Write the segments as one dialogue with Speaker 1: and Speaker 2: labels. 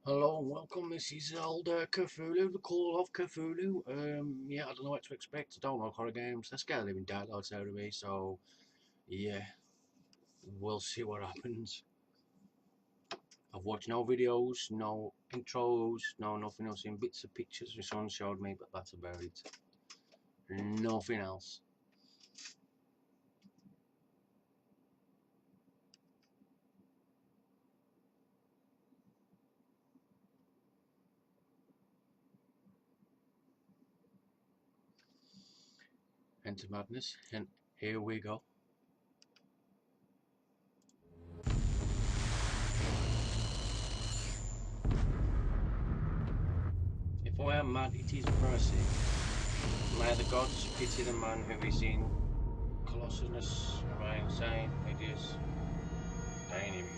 Speaker 1: Hello and welcome, this is old Cthulhu, the Call of Cthulhu. Yeah, I don't know what to expect, I don't like horror games, they scare the living daylights out of me, so yeah, we'll see what happens. I've watched no videos, no intros, no nothing else, in bits of pictures my son showed me, but that's about it. Nothing else. Enter madness, and here we go. If I am mad, it is mercy. May the gods pity the man who is in colossus, right, insane, hideous, dying impudence.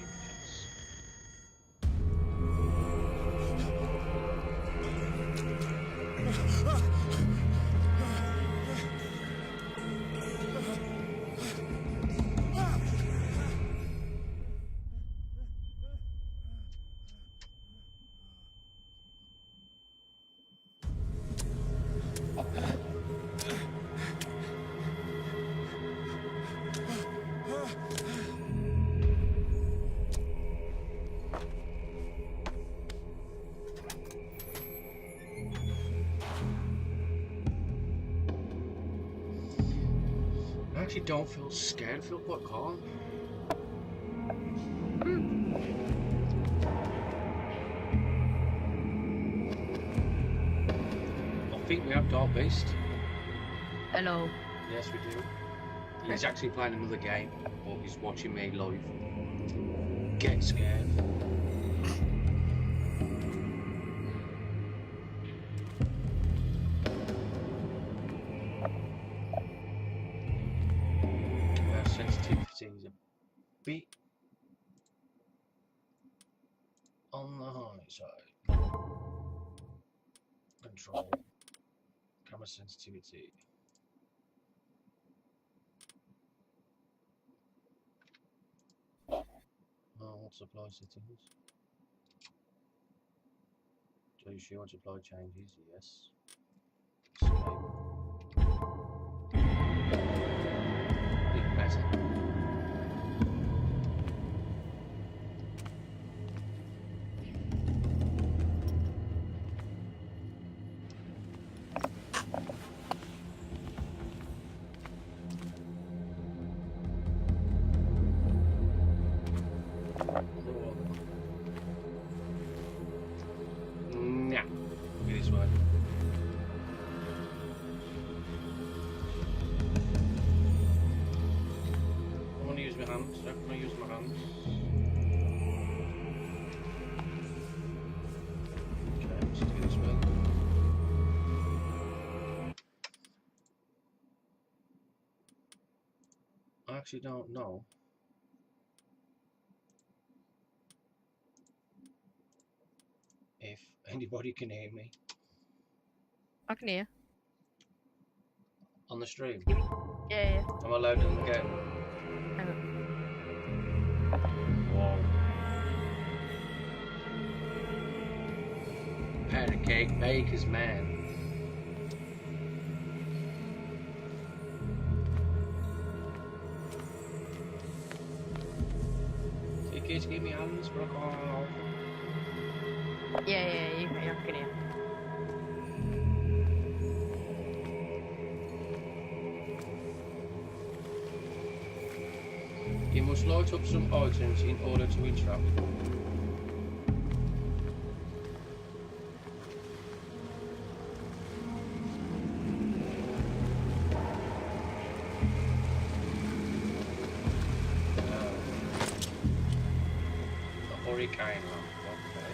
Speaker 1: I actually don't feel scared, I feel quite calm. I think we have Dark Beast.
Speaker 2: Hello.
Speaker 1: Yes, we do. He's actually playing another game, but he's watching me live. Get scared. Sensitivity is a bit on the high side. Control. Camera sensitivity. Oh, supply settings. Do you sure supply changes? Yes. Escape. Bit better. Nah, it is one. I want to use my hands. I want to use my hands. Okay, let's do this way. I actually don't know if anybody can hear me
Speaker 2: I can hear.
Speaker 1: on the stream.
Speaker 2: Yeah.
Speaker 1: Am I allowed to again?
Speaker 2: Hang on.
Speaker 1: Whoa. Pancake Baker's man. So you kids give me hands, but I can't.
Speaker 2: Yeah, I can hear.
Speaker 1: You must light up some items in order to interact. The hurricane lamp, okay.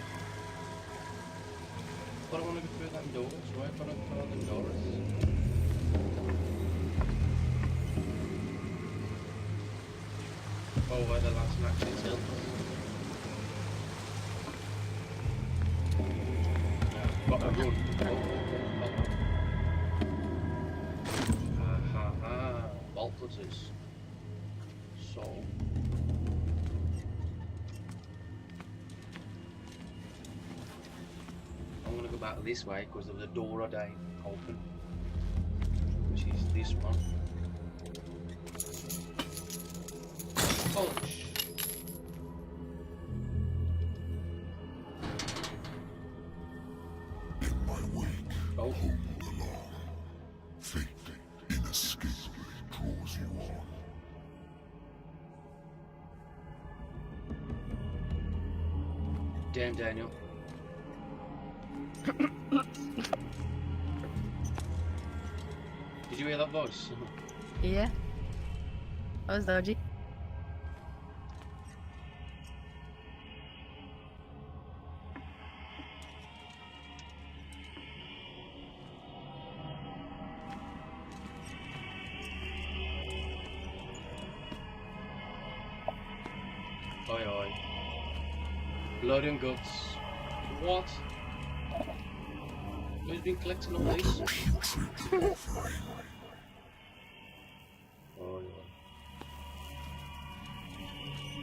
Speaker 1: But I want to go through them doors, where can I throw them doors? Oh, where the last match is held. Got a run. Bolt cutters. So. back this way because there was a door I didn't open, which is this one. Oh,
Speaker 3: In my wake,
Speaker 1: oh.
Speaker 3: hold along. Fate inescapably draws you on.
Speaker 1: Damn, Daniel. Did you hear that voice?
Speaker 2: Yeah. That was dodgy.
Speaker 1: Oi, oi. Blood and guts. What? Who's been collecting all these?
Speaker 3: Putrid offering.
Speaker 1: Oi,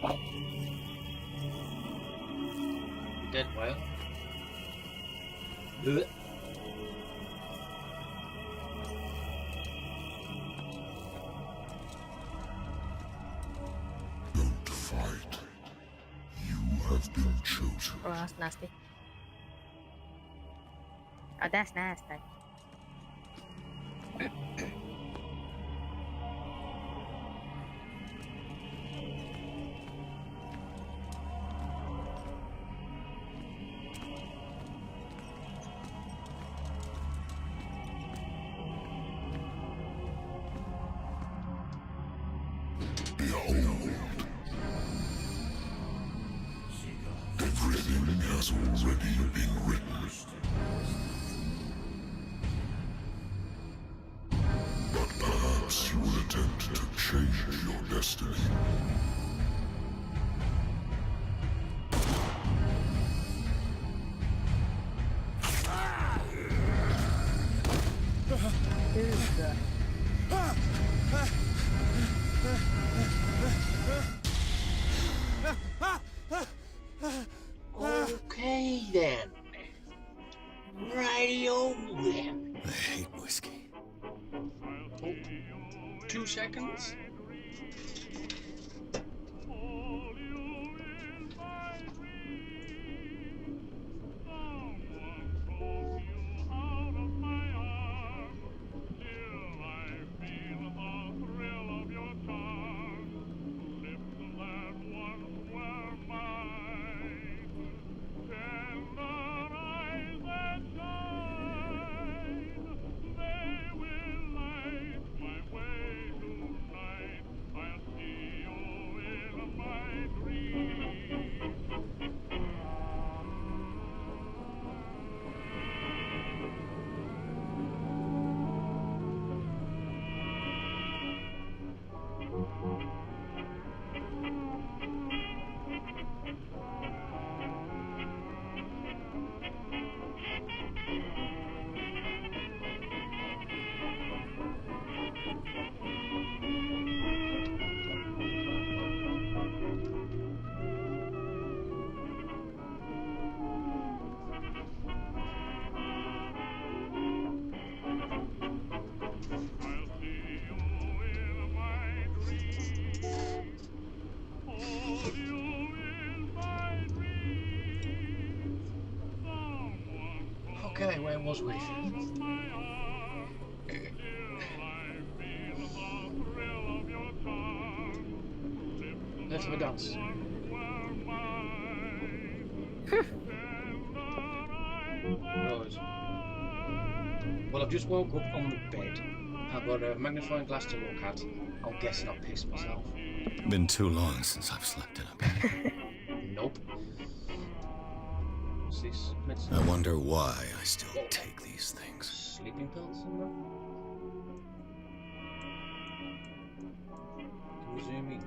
Speaker 1: oi. Dead whale. Blech.
Speaker 3: Don't fight. You have been chosen.
Speaker 2: Oh, that's nasty. Oh, that's nasty.
Speaker 3: Behold. Everything has already been written. But perhaps you will attempt to change your destiny.
Speaker 1: Okay then. Radio then.
Speaker 4: I hate whiskey.
Speaker 1: Oh, 2 seconds. Okay, where was we? Let's have a dance. Right. Well, I've just woke up on the bed. I've got a magnifying glass to look at. I'm guessing I've pissed myself.
Speaker 4: Been too long since I've slept in a bed.
Speaker 1: Nope. What's this?
Speaker 4: I wonder why I still take these things.
Speaker 1: Sleeping pills somewhere? Can we zoom in?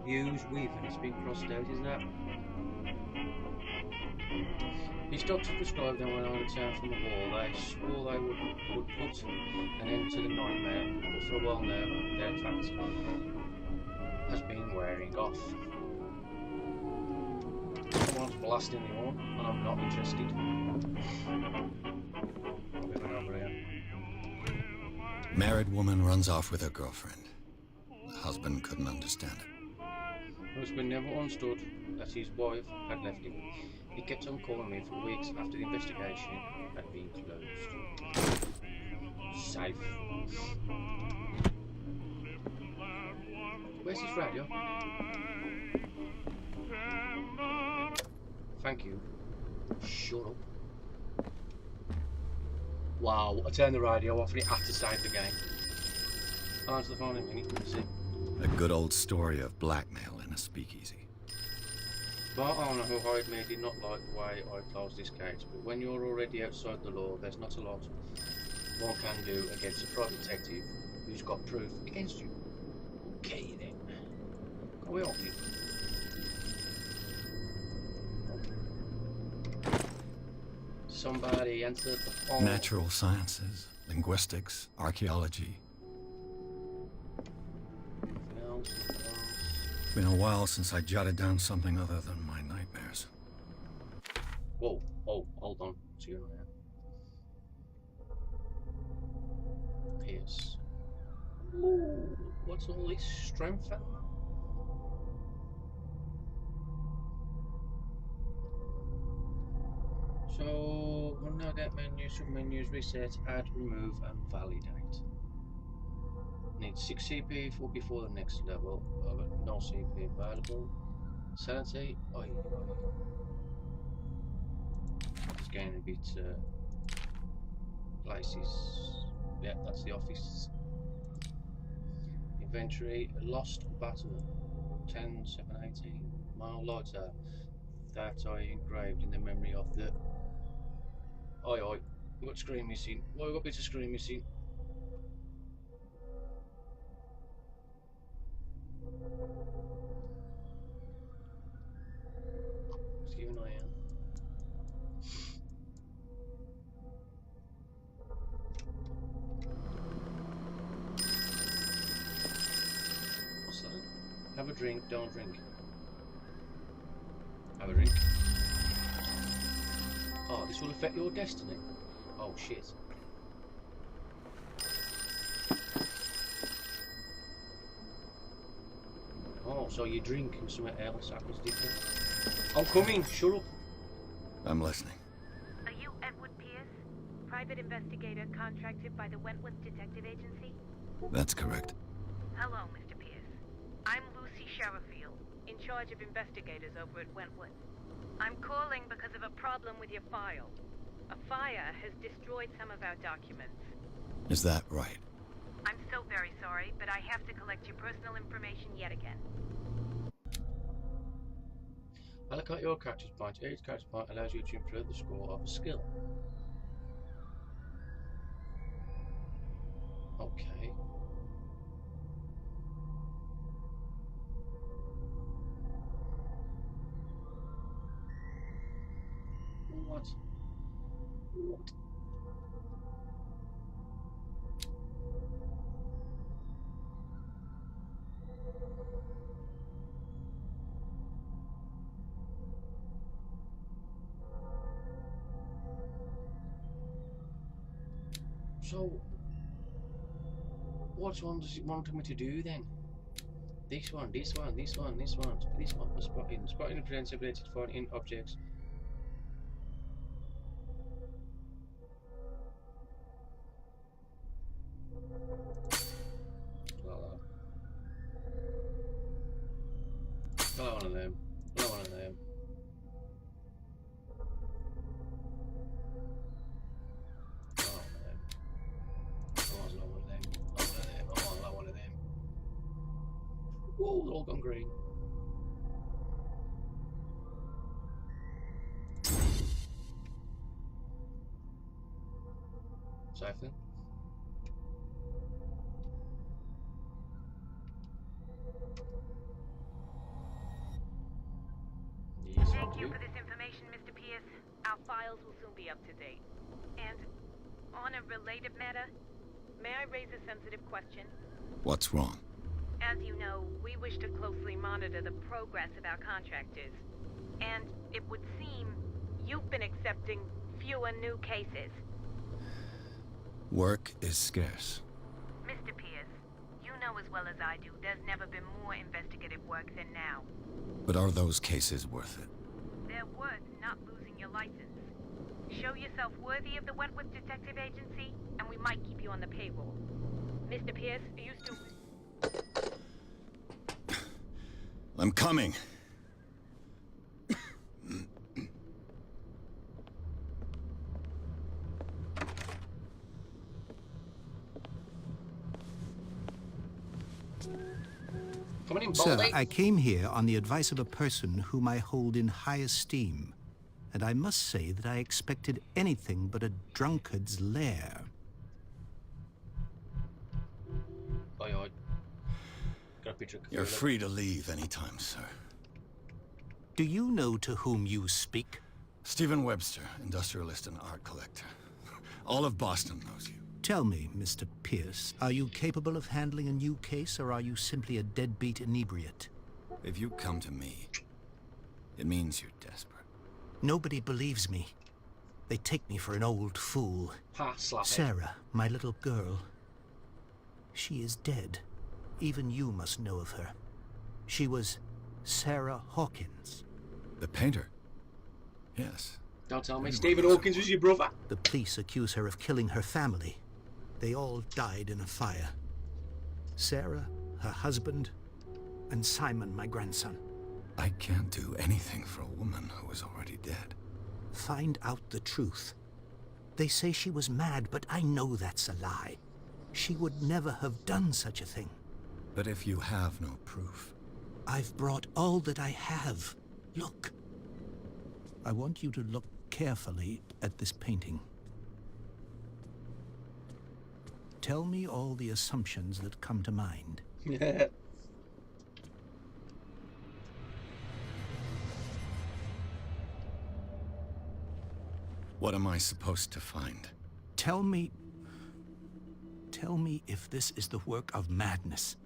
Speaker 1: Use with and it's been crossed out, is that? These doctors prescribed them when I returned from the war. They swore they would put an end to the nightmare, but for a while now, their fact has been wearing off. Come on. blasting the horn, and I'm not interested. We're going over here.
Speaker 4: Married woman runs off with her girlfriend. The husband couldn't understand it.
Speaker 1: Husband never understood that his wife had left him. He kept on calling me for weeks after the investigation had been closed. Safe. Where's his radio? Thank you. Shut up. Wow, I turned the radio off and it had to save the game. I'll answer the phone in a minute. See.
Speaker 4: A good old story of blackmail in a speakeasy.
Speaker 1: Bar owner who hired me did not like the way I closed this case, but when you're already outside the law, there's not a lot one can do against a private detective who's got proof against you. Okay then. Can we help you? Somebody answered the phone.
Speaker 4: Natural sciences, linguistics, archaeology.
Speaker 1: Nothing else, nothing else.
Speaker 4: It's been a while since I jotted down something other than my nightmares.
Speaker 1: Whoa, oh, hold on. What's going on here? Pierce. Ooh, what's all this strength at? So, we'll now get menu, submenus, reset, add, remove, and validate. Need 6 CP for before the next level. I've got no CP available. Sanity, oi. It's getting a bit places. Yeah, that's the office. Inventory, lost battle. 10, 7, 18. Mile lighter. That I engraved in the memory of the. Oi, we've got screen missing. Why we've got bits of screen missing? Let's keep an eye out. What's that? Have a drink, don't drink. Have a drink. Oh, this will affect your destiny. Oh shit. Oh, so you drink and something else happens different. I'm coming, shut up.
Speaker 4: I'm listening.
Speaker 5: Are you Edward Pierce, private investigator contracted by the Wentworth Detective Agency?
Speaker 4: That's correct.
Speaker 5: Hello, Mr. Pierce. I'm Lucy Sherrifield, in charge of investigators over at Wentworth. I'm calling because of a problem with your file. A fire has destroyed some of our documents.
Speaker 4: Is that right?
Speaker 5: I'm so very sorry, but I have to collect your personal information yet again.
Speaker 1: Allocate your character's point. Each character point allows you to improve the score of a skill. Okay. What? What? So, what one does it want me to do then? This one, this one, this one, this one, this one for spotting. Spotting and presents ability to find in objects. Another one of them. Another one of them. Oh, they're all gone green. Safe then. Yes,
Speaker 5: Thank you for this information, Mr. Pierce. Our files will soon be up to date. And on a related matter, may I raise a sensitive question?
Speaker 4: What's wrong?
Speaker 5: As you know, we wish to closely monitor the progress of our contractors. And it would seem you've been accepting fewer new cases.
Speaker 4: Work is scarce.
Speaker 5: Mr. Pierce, you know as well as I do, there's never been more investigative work than now.
Speaker 4: But are those cases worth it?
Speaker 5: They're worth not losing your license. Show yourself worthy of the Wentworth Detective Agency, and we might keep you on the payroll. Mr. Pierce, are you still...
Speaker 4: I'm coming.
Speaker 1: Coming in,
Speaker 6: Sir,
Speaker 1: Baldy.
Speaker 6: I came here on the advice of a person whom I hold in high esteem, and I must say that I expected anything but a drunkard's lair.
Speaker 1: Aye, aye. Got a picture of
Speaker 4: You're
Speaker 1: Cthulhu.
Speaker 4: free to leave anytime, sir.
Speaker 6: Do you know to whom you speak?
Speaker 4: Stephen Webster, industrialist and art collector. All of Boston knows you.
Speaker 6: Tell me, Mr. Pierce, are you capable of handling a new case, or are you simply a deadbeat inebriate?
Speaker 4: If you come to me, it means you're desperate.
Speaker 6: Nobody believes me. They take me for an old fool.
Speaker 1: Ha, slap it.
Speaker 6: Sarah, my little girl. She is dead. Even you must know of her. She was Sarah Hawkins.
Speaker 4: The painter? Yes.
Speaker 1: Don't tell me
Speaker 4: Everyone
Speaker 1: Stephen
Speaker 4: knows
Speaker 1: Hawkins was your brother.
Speaker 6: The police accuse her of killing her family. They all died in a fire. Sarah, her husband, and Simon, my grandson.
Speaker 4: I can't do anything for a woman who is already dead.
Speaker 6: Find out the truth. They say she was mad, but I know that's a lie. She would never have done such a thing.
Speaker 4: But if you have no proof...
Speaker 6: I've brought all that I have. Look. I want you to look carefully at this painting. Tell me all the assumptions that come to mind.
Speaker 4: What am I supposed to find?
Speaker 6: Tell me if this is the work of madness.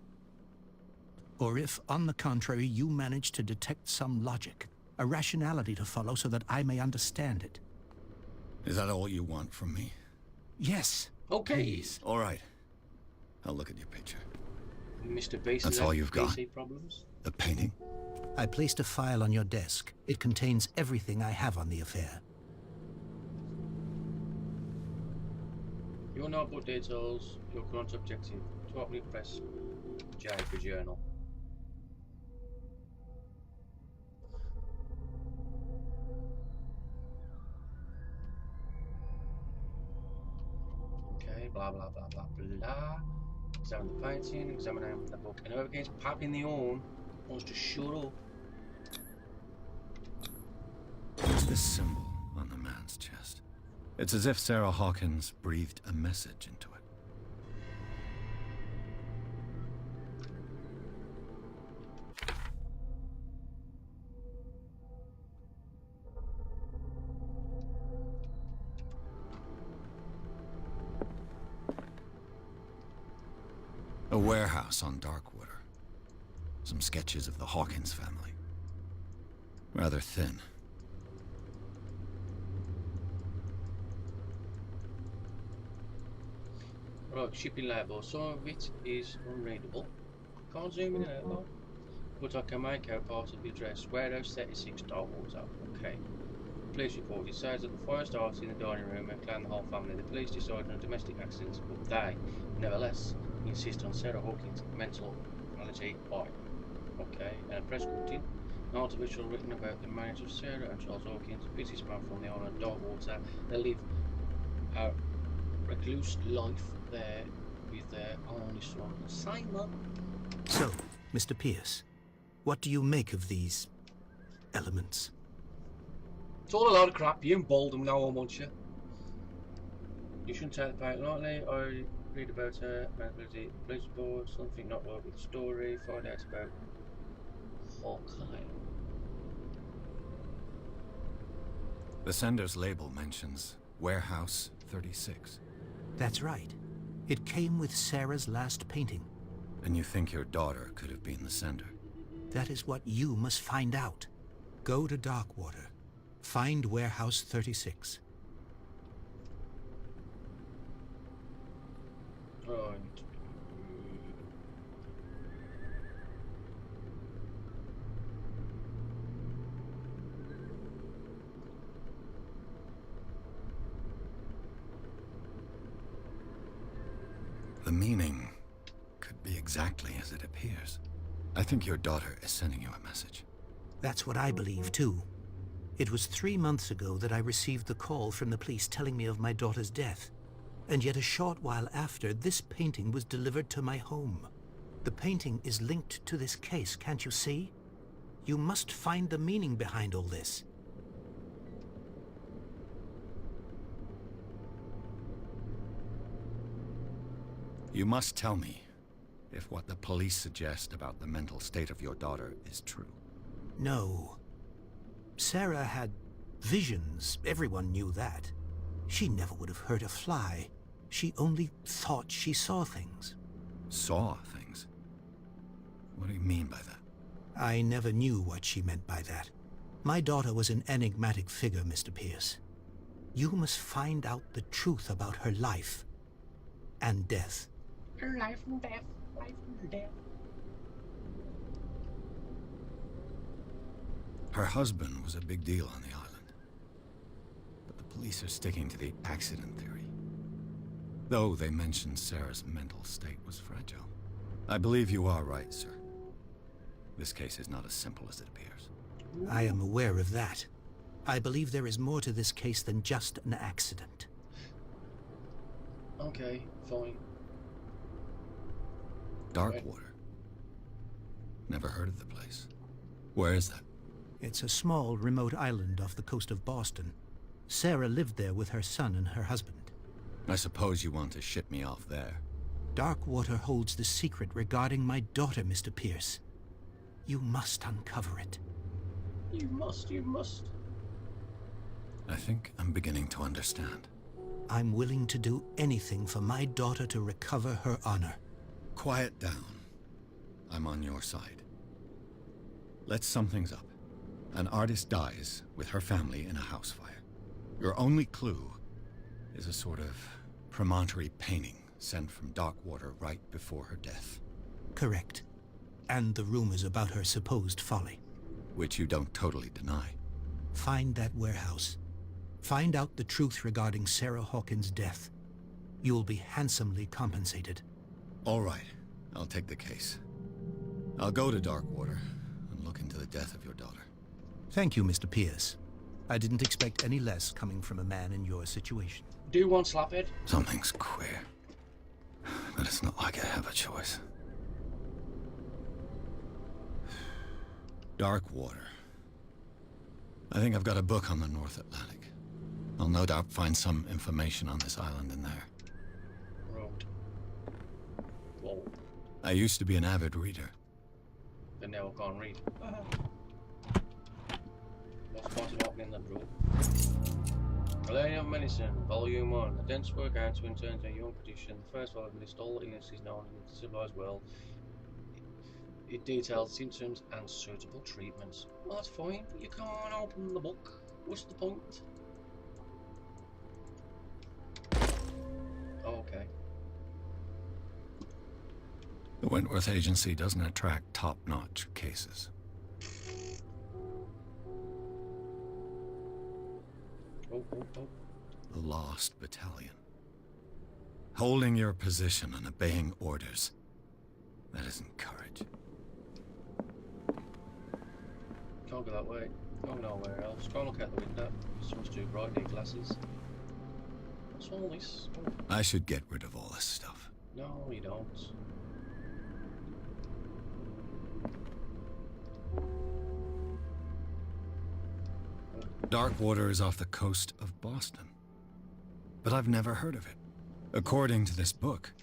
Speaker 6: Or if, on the contrary, you manage to detect some logic, a rationality to follow so that I may understand it.
Speaker 4: Is that all you want from me?
Speaker 6: Yes.
Speaker 1: Okay.
Speaker 6: Please.
Speaker 4: All right. I'll look at your picture.
Speaker 1: Mr. Beast.
Speaker 4: That's all you've got?
Speaker 1: PC problems?
Speaker 4: The painting?
Speaker 6: I placed a file on your desk. It contains everything I have on the affair.
Speaker 1: Your notebook details, your current objective. To open it, press J for journal. Okay, blah blah blah blah blah. Examine the painting, examine the book. And whoever gets popping the horn wants to shut up.
Speaker 4: What's this symbol on the man's chest? It's as if Sarah Hawkins breathed a message into it. A warehouse on Darkwater. Some sketches of the Hawkins family. Rather thin.
Speaker 1: Right, shipping label. Some of it is unreadable. Can't zoom in and out though. But I can make out part of the address. Warehouse 36 Darkwater. Okay. Police report. It says that the fire started in the dining room and claimed the whole family. The police decided on domestic accidents, but they, nevertheless, insist on Sarah Hawkins' mental malady. Why? Okay. And a press cutting. An artificial written about the marriage of Sarah and Charles Hawkins, a businessman from the island of Darkwater. They live a recluse life there with their only son, Simon.
Speaker 6: So, Mr. Pierce, what do you make of these elements?
Speaker 1: It's all a lot of crap. You emballed them now, won't you? You shouldn't take the paint lightly. I read about her, manipulated police board, something not right with the story, find out about Hawkeye.
Speaker 4: The sender's label mentions Warehouse 36.
Speaker 6: That's right. It came with Sarah's last painting.
Speaker 4: And you think your daughter could have been the sender?
Speaker 6: That is what you must find out. Go to Darkwater. Find Warehouse 36.
Speaker 1: Right.
Speaker 4: The meaning could be exactly as it appears. I think your daughter is sending you a message.
Speaker 6: That's what I believe, too. It was 3 months ago that I received the call from the police telling me of my daughter's death. And yet a short while after, this painting was delivered to my home. The painting is linked to this case, can't you see? You must find the meaning behind all this.
Speaker 4: You must tell me if what the police suggest about the mental state of your daughter is true.
Speaker 6: No. Sarah had visions. Everyone knew that. She never would have hurt a fly. She only thought she saw things.
Speaker 4: Saw things? What do you mean by that?
Speaker 6: I never knew what she meant by that. My daughter was an enigmatic figure, Mr. Pierce. You must find out the truth about her life and death.
Speaker 1: Her life and death. Life and death.
Speaker 4: Her husband was a big deal on the island. But the police are sticking to the accident theory. Though they mentioned Sarah's mental state was fragile. I believe you are right, sir. This case is not as simple as it appears.
Speaker 6: I am aware of that. I believe there is more to this case than just an accident.
Speaker 1: Okay, fine.
Speaker 4: Darkwater. Never heard of the place. Where is that?
Speaker 6: It's a small, remote island off the coast of Boston. Sarah lived there with her son and her husband.
Speaker 4: I suppose you want to ship me off there.
Speaker 6: Darkwater holds the secret regarding my daughter, Mr. Pierce. You must uncover it.
Speaker 1: You must, you must.
Speaker 4: I think I'm beginning to understand.
Speaker 6: I'm willing to do anything for my daughter to recover her honor.
Speaker 4: Quiet down. I'm on your side. Let's sum things up. An artist dies with her family in a house fire. Your only clue is a sort of promontory painting sent from Darkwater right before her death.
Speaker 6: Correct. And the rumors about her supposed folly.
Speaker 4: Which you don't totally deny.
Speaker 6: Find that warehouse. Find out the truth regarding Sarah Hawkins' death. You'll be handsomely compensated.
Speaker 4: All right, I'll take the case. I'll go to Darkwater and look into the death of your daughter.
Speaker 6: Thank you, Mr. Pierce. I didn't expect any less coming from a man in your situation.
Speaker 1: Do one slaphead.
Speaker 4: Something's queer. But it's not like I have a choice. Darkwater. I think I've got a book on the North Atlantic. I'll no doubt find some information on this island in there.
Speaker 1: Road. Whoa.
Speaker 4: I used to be an avid reader.
Speaker 1: Then now I can't read. What's part of opening that door? Millennium Medicine, Volume 1. A dense work out to turn to a young condition. The first volume lists all illnesses known in the civilized world. It details symptoms and suitable treatments. Well, that's fine, but you can't open the book. What's the point? Oh, okay.
Speaker 4: The Wentworth Agency doesn't attract top-notch cases.
Speaker 1: Oh.
Speaker 4: The Lost Battalion. Holding your position and obeying orders. That isn't courage.
Speaker 1: Can't go that way. Go nowhere else. Go and look out the window. Sun's too bright, need glasses. What's all this? Oh.
Speaker 4: I should get rid of all this stuff.
Speaker 1: No, you don't.
Speaker 4: Darkwater is off the coast of Boston. But I've never heard of it. According to this book,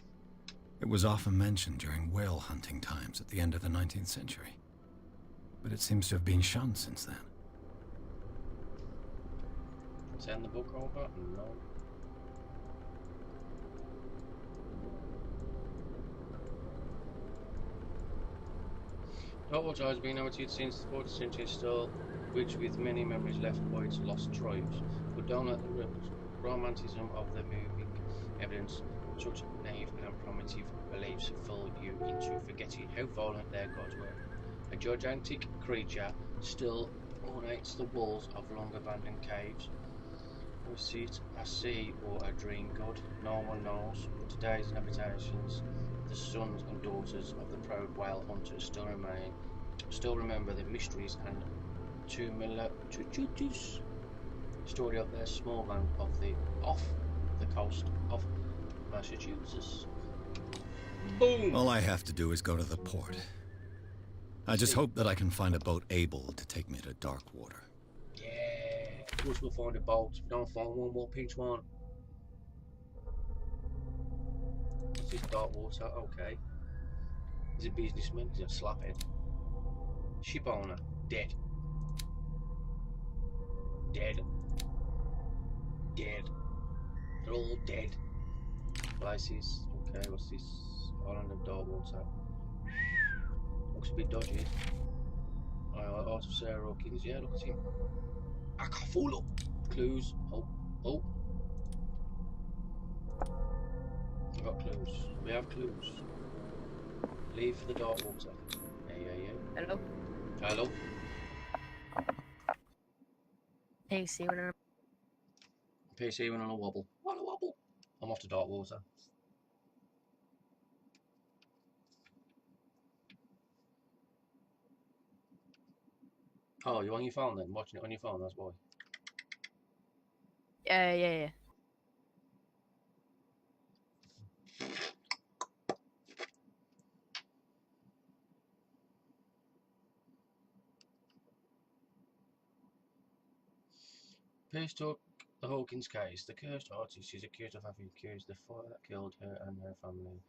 Speaker 4: it was often mentioned during whale hunting times at the end of the 19th century. But it seems to have been shunned since then.
Speaker 1: Send the book over? No. Auto has been inhabited since the 14th century still, which with many memories left by its lost tribes. But don't let the romanticism of the moving evidence, such naive and primitive beliefs fool you into forgetting how violent their gods were. A gigantic creature still ornates the walls of long-abandoned caves. Was it a sea or a dream god? No one knows, but today's inhabitations, the sons and daughters of the proud whale hunters still remember the mysteries and tumultuous story of their small land off the coast of Massachusetts. Boom!
Speaker 4: All I have to do is go to the port. I just hope that I can find a boat able to take me to dark water.
Speaker 1: Yeah, of course we'll find a boat. If we don't find one, we'll pinch one. What's this dark water? Okay. He's a businessman, he's a slaphead. Ship owner, dead. Dead. Dead. They're all dead. Places. Okay, what's this? Island of dark water. Looks a bit dodgy. Art of Sarah Hawkins, yeah, look at him. I can't fool up. Clues. Oh. We've got clues. We have clues. Leave for the dark water. Yeah.
Speaker 2: Hello?
Speaker 1: Hello?
Speaker 2: Hey, see what I'm...
Speaker 1: PC went on a wobble. On a wobble. I'm off to dark water. Oh, you're on your phone then? Watching it on your phone, that's why.
Speaker 2: Yeah.
Speaker 1: Police took the Hawkins case. The cursed artist is accused of having accused the fire that killed her and her family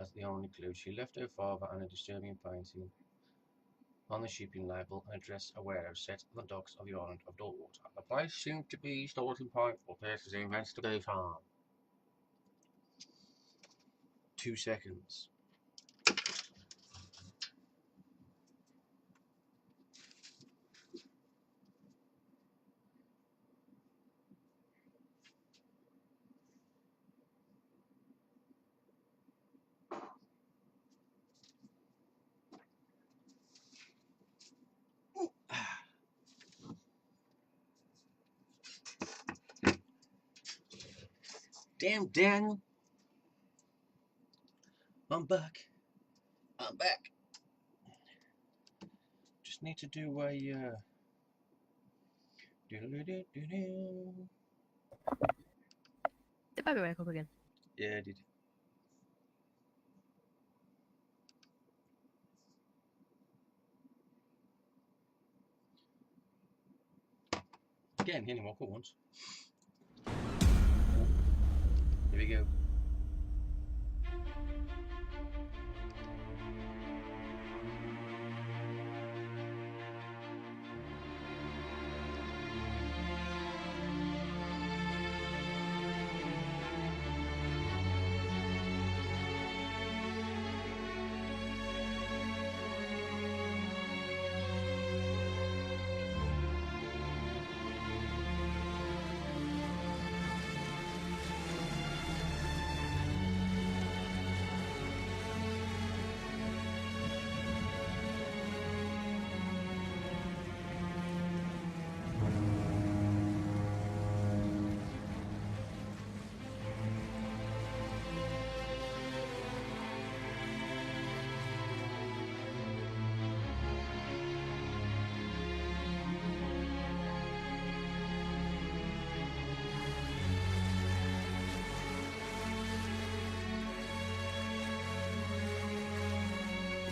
Speaker 1: as the only clue. She left her father and a disturbing painting on the shipping label and a dress a warehouse set on the docks of the island of Darkwater. The place seemed to be starting point for Pierce's investigation. 2 seconds. Damn, Daniel. I'm back. Just need to do a
Speaker 2: Did Bobby wake up again?
Speaker 1: Yeah, I did. Again, he only woke up once. Here we go.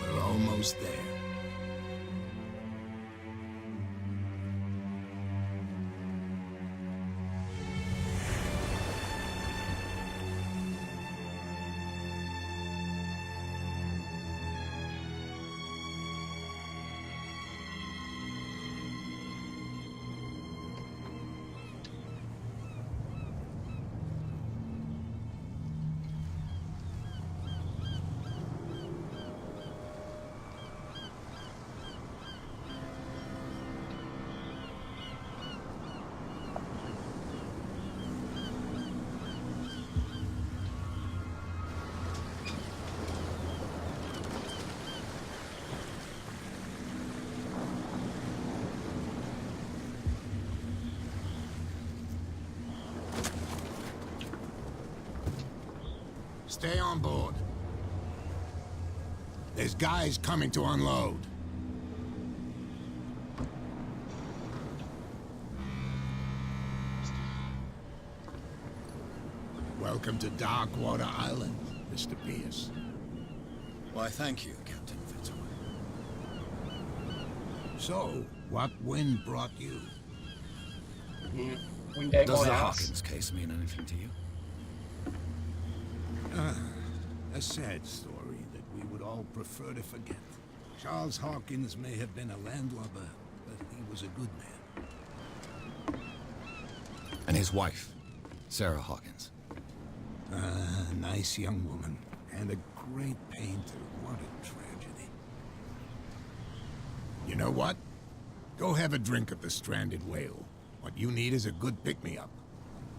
Speaker 3: We're almost there.
Speaker 7: Stay on board. There's guys coming to unload. Welcome to Darkwater Island, Mr. Pierce.
Speaker 4: Why, thank you, Captain Fitzroy.
Speaker 7: So, what wind brought you?
Speaker 1: Wind out
Speaker 4: Does
Speaker 1: my
Speaker 4: the
Speaker 1: ass.
Speaker 4: Hawkins case mean anything to you?
Speaker 7: A sad story that we would all prefer to forget. Charles Hawkins may have been a landlubber, but he was a good man.
Speaker 4: And his wife, Sarah Hawkins.
Speaker 7: A nice young woman, and a great painter. What a tragedy. You know what? Go have a drink at the Stranded Whale. What you need is a good pick-me-up.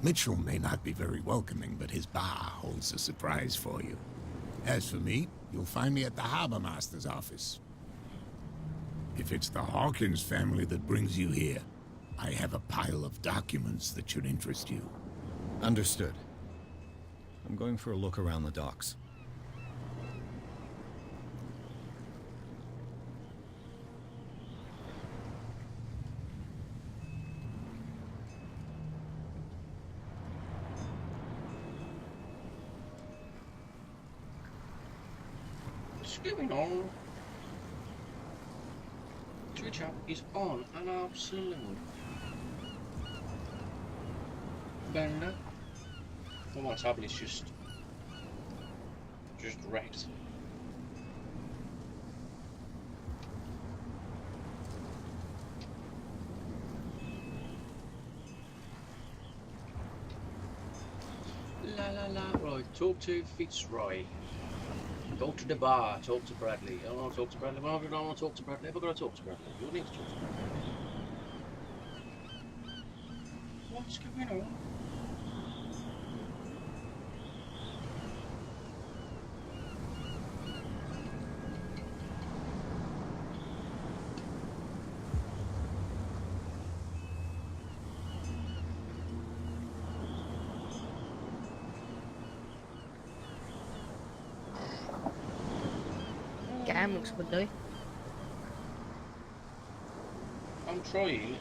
Speaker 7: Mitchell may not be very welcoming, but his bar holds a surprise for you. As for me, you'll find me at the Harbor Master's office. If it's the Hawkins family that brings you here, I have a pile of documents that should interest you.
Speaker 4: Understood. I'm going for a look around the docks.
Speaker 1: What's going on? Twitch app is on an absolute bender. Well, my tablet is just wrecked. La la la. Right, talk to Fitzroy. Go to the bar, talk to Bradley. I don't want to talk to Bradley. Well, I don't want to talk to Bradley. I've got to talk to Bradley. You need to talk to Bradley. What's going on?
Speaker 2: Game looks good though.
Speaker 1: I'm trying.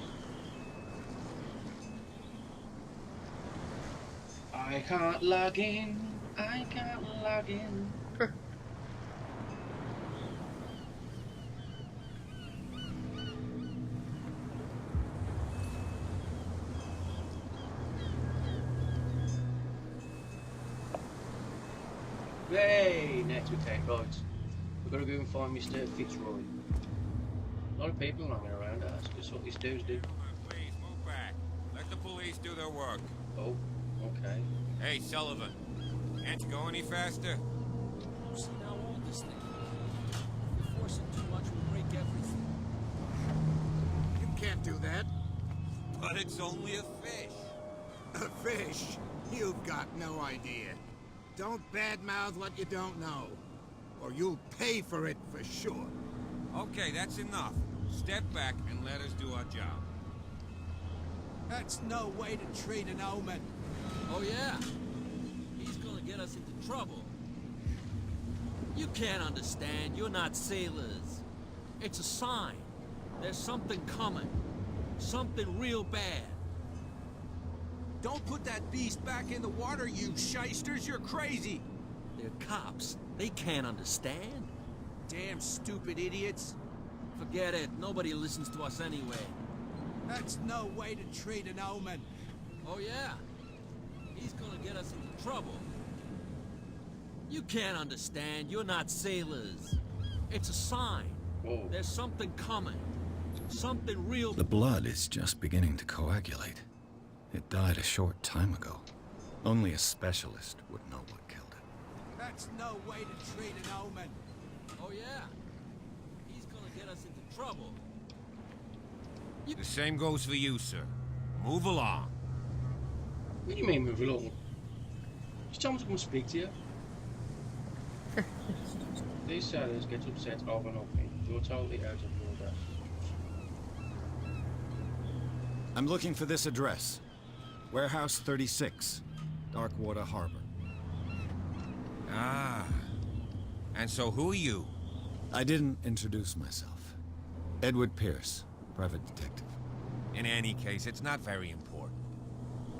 Speaker 1: I can't log in. I can't log in. Hey, network tech, right. We've got to go and find Mr. Fitzroy. A lot of people hanging around us. That's what these dudes do.
Speaker 8: Please move back. Let the police do their work.
Speaker 1: Oh, okay.
Speaker 8: Hey, Sullivan. Can't you go any faster?
Speaker 9: See how old this thing is. If we force it too much, we'll break everything.
Speaker 7: You can't do that.
Speaker 8: But it's only a fish.
Speaker 7: A fish? You've got no idea. Don't badmouth what you don't know, or you'll pay for it for sure.
Speaker 8: Okay, that's enough. Step back and let us do our job.
Speaker 9: That's no way to treat an omen. Oh yeah? He's gonna get us into trouble. You can't understand. You're not sailors. It's a sign. There's something coming. Something real bad. Don't put that beast back in the water, you shysters. You're crazy. They're cops. They can't understand. Damn stupid idiots. Forget it. Nobody listens to us anyway. That's no way to treat an omen. Oh yeah? He's gonna get us into trouble. You can't understand. You're not sailors. It's a sign.
Speaker 1: Whoa.
Speaker 9: There's something coming. Something real.
Speaker 4: The blood is just beginning to coagulate. It died a short time ago. Only a specialist would know what killed it.
Speaker 9: That's no way to treat an omen. Oh yeah? He's gonna get us into trouble.
Speaker 8: The same goes for you, sir. Move along.
Speaker 1: What do you mean move along? Just tell me to come speak to you. These sailors get upset over nothing. You're totally out of order.
Speaker 4: I'm looking for this address. Warehouse 36, Darkwater Harbor.
Speaker 8: And so who are you?
Speaker 4: I didn't introduce myself. Edward Pierce, private detective.
Speaker 8: In any case, it's not very important.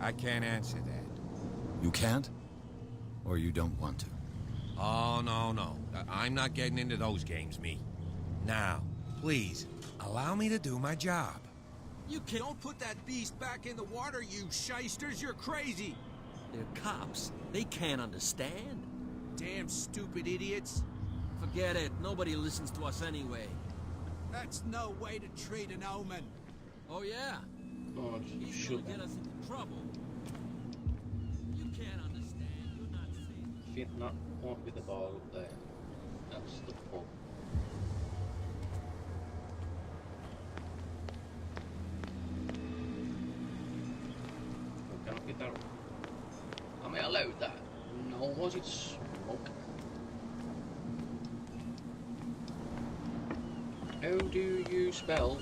Speaker 8: I can't answer that.
Speaker 4: You can't? Or you don't want to?
Speaker 8: Oh, no. I'm not getting into those games, me. Now, please, allow me to do my job.
Speaker 9: You don't put that beast back in the water, you shysters. You're crazy. They're cops. They can't understand. Damn stupid idiots. Forget it. Nobody listens to us anyway. That's no way to treat an omen. Oh, yeah?
Speaker 1: God,
Speaker 9: He's gonna get us into trouble. You can't understand. You're not safe.
Speaker 1: I think that won't be the ball up there. That's the pub. Can't get that. Am I allowed that? No, was it smoke? How do you spell?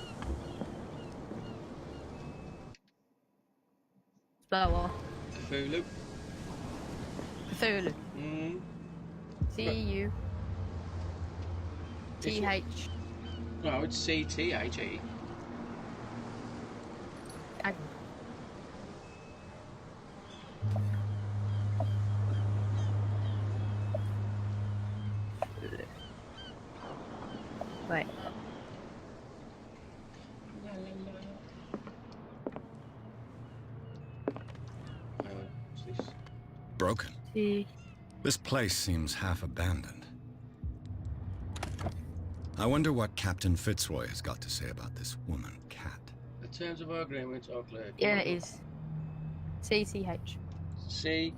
Speaker 2: Spell what?
Speaker 1: Cthulhu.
Speaker 2: Cthulhu. C-U. T-H.
Speaker 1: No, it's C-T-H-E.
Speaker 2: Wait.
Speaker 1: What's this?
Speaker 4: Broken.
Speaker 2: T.
Speaker 4: This place seems half abandoned. I wonder what Captain Fitzroy has got to say about this woman, Cat.
Speaker 1: The terms of our agreement are clear.
Speaker 2: Yeah, it is. C-T-H.
Speaker 1: C.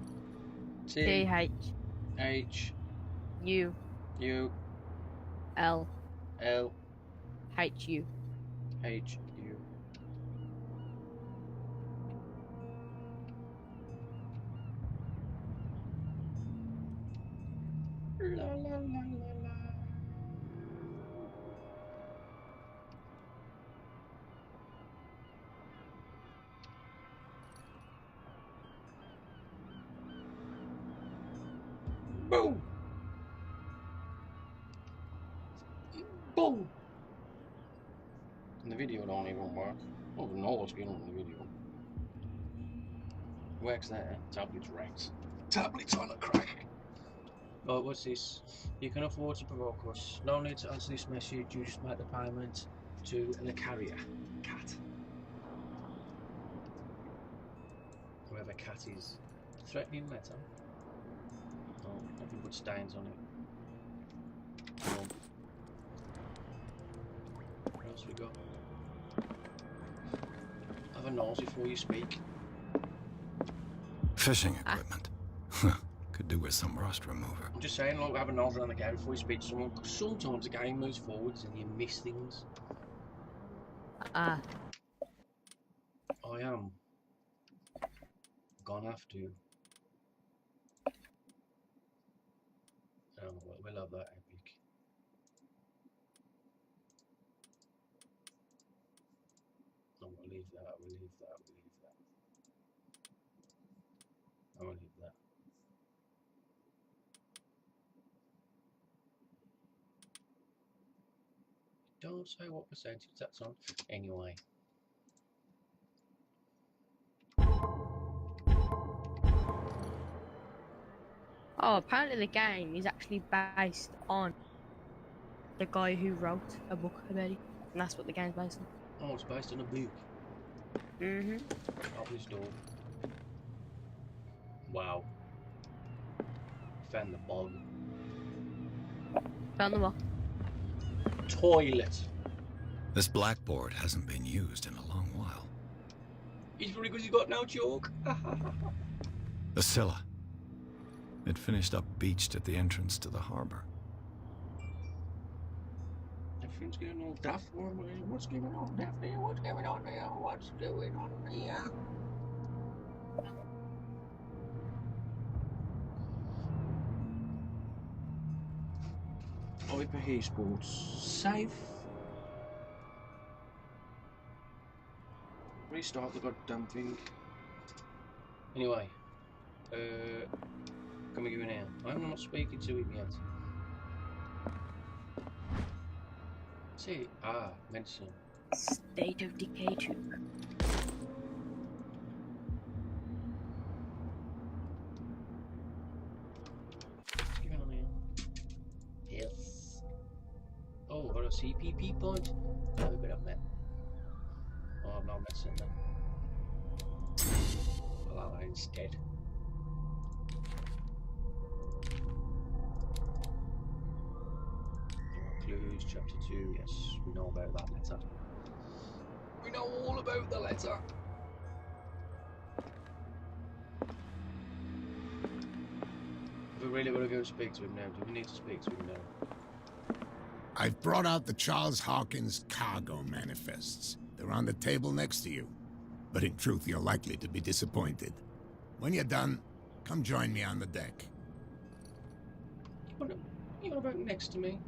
Speaker 1: T.
Speaker 2: T-H.
Speaker 1: H.
Speaker 2: U.
Speaker 1: U.
Speaker 2: L.
Speaker 1: L.
Speaker 2: H-U.
Speaker 1: H. U. La la la la la. Boom! Boom! And the video don't even work. I don't know what's going on in the video. Works there. Tablet's wrecked. Tablet's on a crack. Oh, what's this? You can afford to provoke us. No need to answer this message. You just make the payment to the carrier. Cat. Whoever Cat is. Threatening letter. Oh, nothing but stains on it. Oh. What else we got? Have a nose before you speak.
Speaker 4: Fishing equipment. Could do with some rust remover.
Speaker 1: I'm just saying, look, have a nose around the game before you speak to someone, because sometimes the game moves forwards and you miss things. I am gonna have to. We'll have that epic. No, we'll leave that, we'll leave that, we'll leave that. I will leave that. Don't say what percentage that's on. Anyway.
Speaker 2: Oh, apparently the game is actually based on the guy who wrote a book about it. And that's what the game's based on.
Speaker 1: Oh, it's based on a book. Published door. Wow. Found the bog.
Speaker 2: Found the what?
Speaker 1: Toilet.
Speaker 4: This blackboard hasn't been used in a long while.
Speaker 1: He's probably because he's got no chalk.
Speaker 4: The Scylla. It finished up beached at the entrance to the harbor.
Speaker 1: Everything's going all daft for me. What's going on daft here? What's going on here? What's going on here? IPA Sports. Safe. Restart the goddamn thing. Anyway. Can we go in here? I'm not speaking to him yet. See, medicine.
Speaker 2: State of Decay 2.
Speaker 1: Get on here. Yes. Oh, got a CPP point. Have a bit of med. Oh, I've no medicine then. Allow that instead. Clues, chapter 2. Yes, we know about that letter. We know all about the letter. We really want to go speak to him now. Do we need to speak to him now?
Speaker 7: I've brought out the Charles Hawkins cargo manifests. They're on the table next to you. But in truth, you're likely to be disappointed. When you're done, come join me on the deck.
Speaker 1: You want about next to me?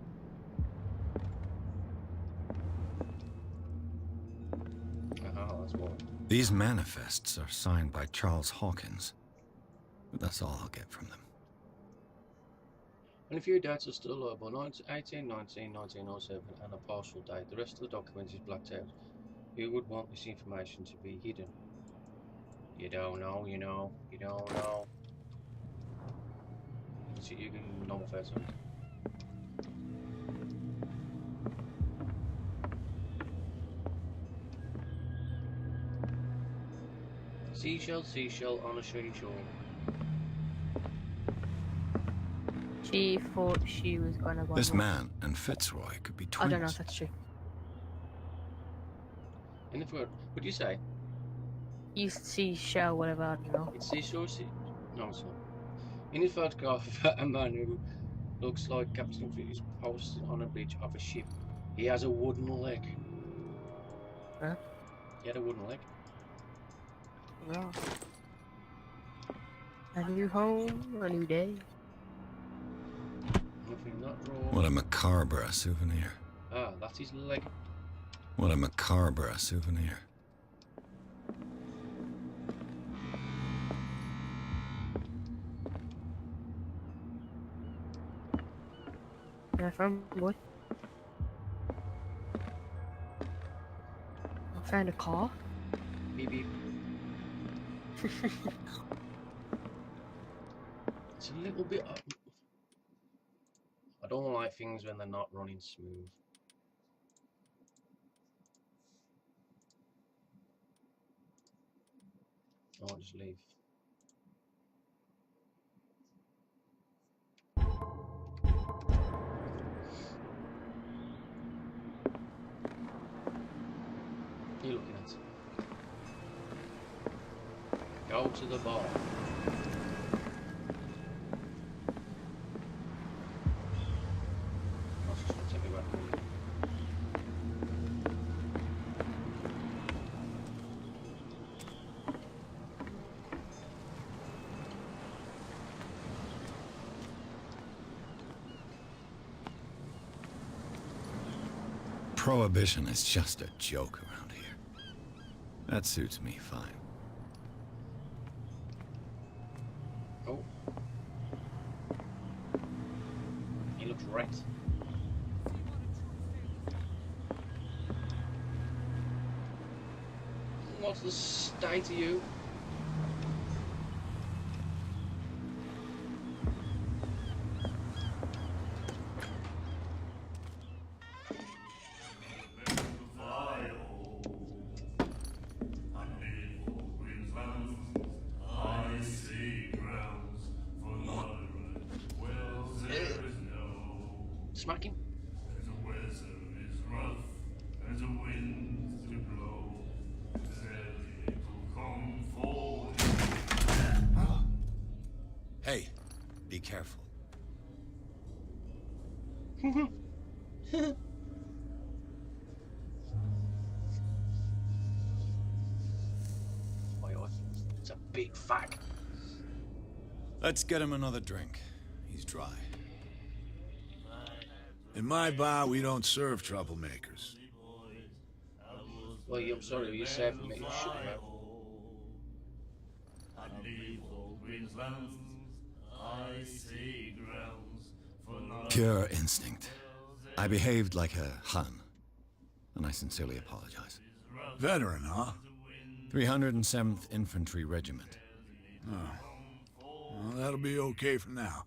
Speaker 1: Oh, that's why.
Speaker 4: These manifests are signed by Charles Hawkins. But that's all I'll get from them.
Speaker 1: And a few dates are still allowable: 1819, 1907, and a partial date. The rest of the document is blacked out. You would want this information to be hidden. You don't know, you know, you don't know. So you can normal face on. Seashell, seashell on a shady shore.
Speaker 2: She thought she was gonna buy
Speaker 4: This
Speaker 2: one.
Speaker 4: man and Fitzroy could be
Speaker 2: I
Speaker 4: twins.
Speaker 2: don't know if that's true.
Speaker 1: In the word, what do you say?
Speaker 2: You see shell, whatever, I don't know.
Speaker 1: It's seashore, no, it's not. In the photograph, a man who looks like Captain Fit is posted on a bridge of a ship. He has a wooden leg.
Speaker 2: Huh?
Speaker 1: He had a wooden leg.
Speaker 2: No. A new home, a new day.
Speaker 1: Nothing not wrong.
Speaker 4: What a macabre souvenir.
Speaker 1: Ah, that's his leg.
Speaker 4: What a macabre souvenir.
Speaker 2: Where from, boy? I found a car.
Speaker 1: Beep beep. It's a little bit up. I don't like things when they're not running smooth. I'll just leave. What are you looking at? Go to the bar. I'll just take me back.
Speaker 4: Prohibition is just a joke around here. That suits me fine.
Speaker 1: Oh. He looks wrecked. What's the state of you? Smack him.
Speaker 3: As the weather is rough, as the winds do blow, as it will come forward.
Speaker 4: Hey, be careful.
Speaker 1: It's a big fag.
Speaker 4: Let's get him another drink. He's dry.
Speaker 10: In my bar, we don't serve troublemakers.
Speaker 1: Well, I'm sorry, you said for me you shouldn't have.
Speaker 4: Pure instinct. I behaved like a Hun. and I sincerely apologize.
Speaker 10: Veteran, huh?
Speaker 4: 307th Infantry Regiment.
Speaker 10: Well, that'll be okay for now.